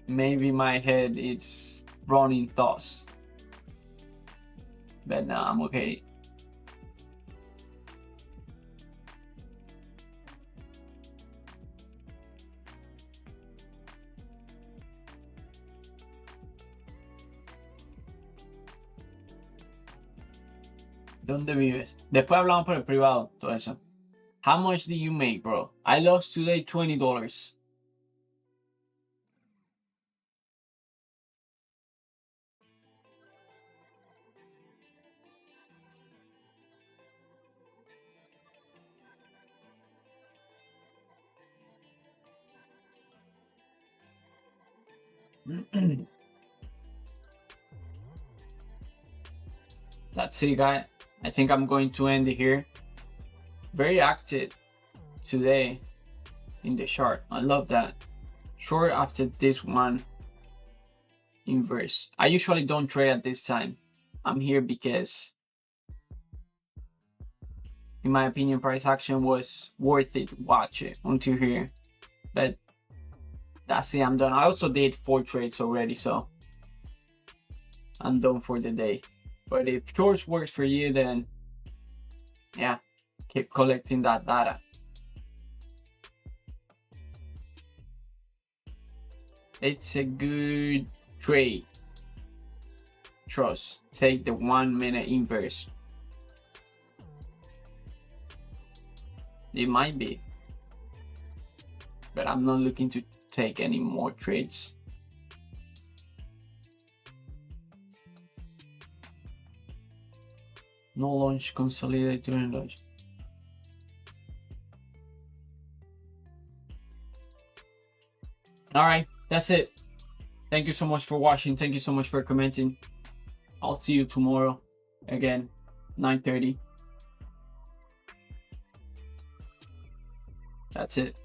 Maybe my head is running thoughts. But no, I'm okay. ¿Dónde vives? Después hablamos por el privado, todo eso. How much do you make, bro? I lost today $20. That's it, guys. I think I'm going to end it here. Very active today in the chart. I love that. Short after this one inverse. I usually don't trade at this time. I'm here because, in my opinion, price action was worth it to watch it until here. But that's it, I'm done. I also did 4 trades already, so I'm done for the day. But if shorts works for you, then yeah, keep collecting that data. It's a good trade. Trust. Take the 1 minute inverse. It might be, but I'm not looking to take any more trades. No launch, consolidate during launch. All right, that's it. Thank you so much for watching. Thank you so much for commenting. I'll see you tomorrow again, 9:30. That's it.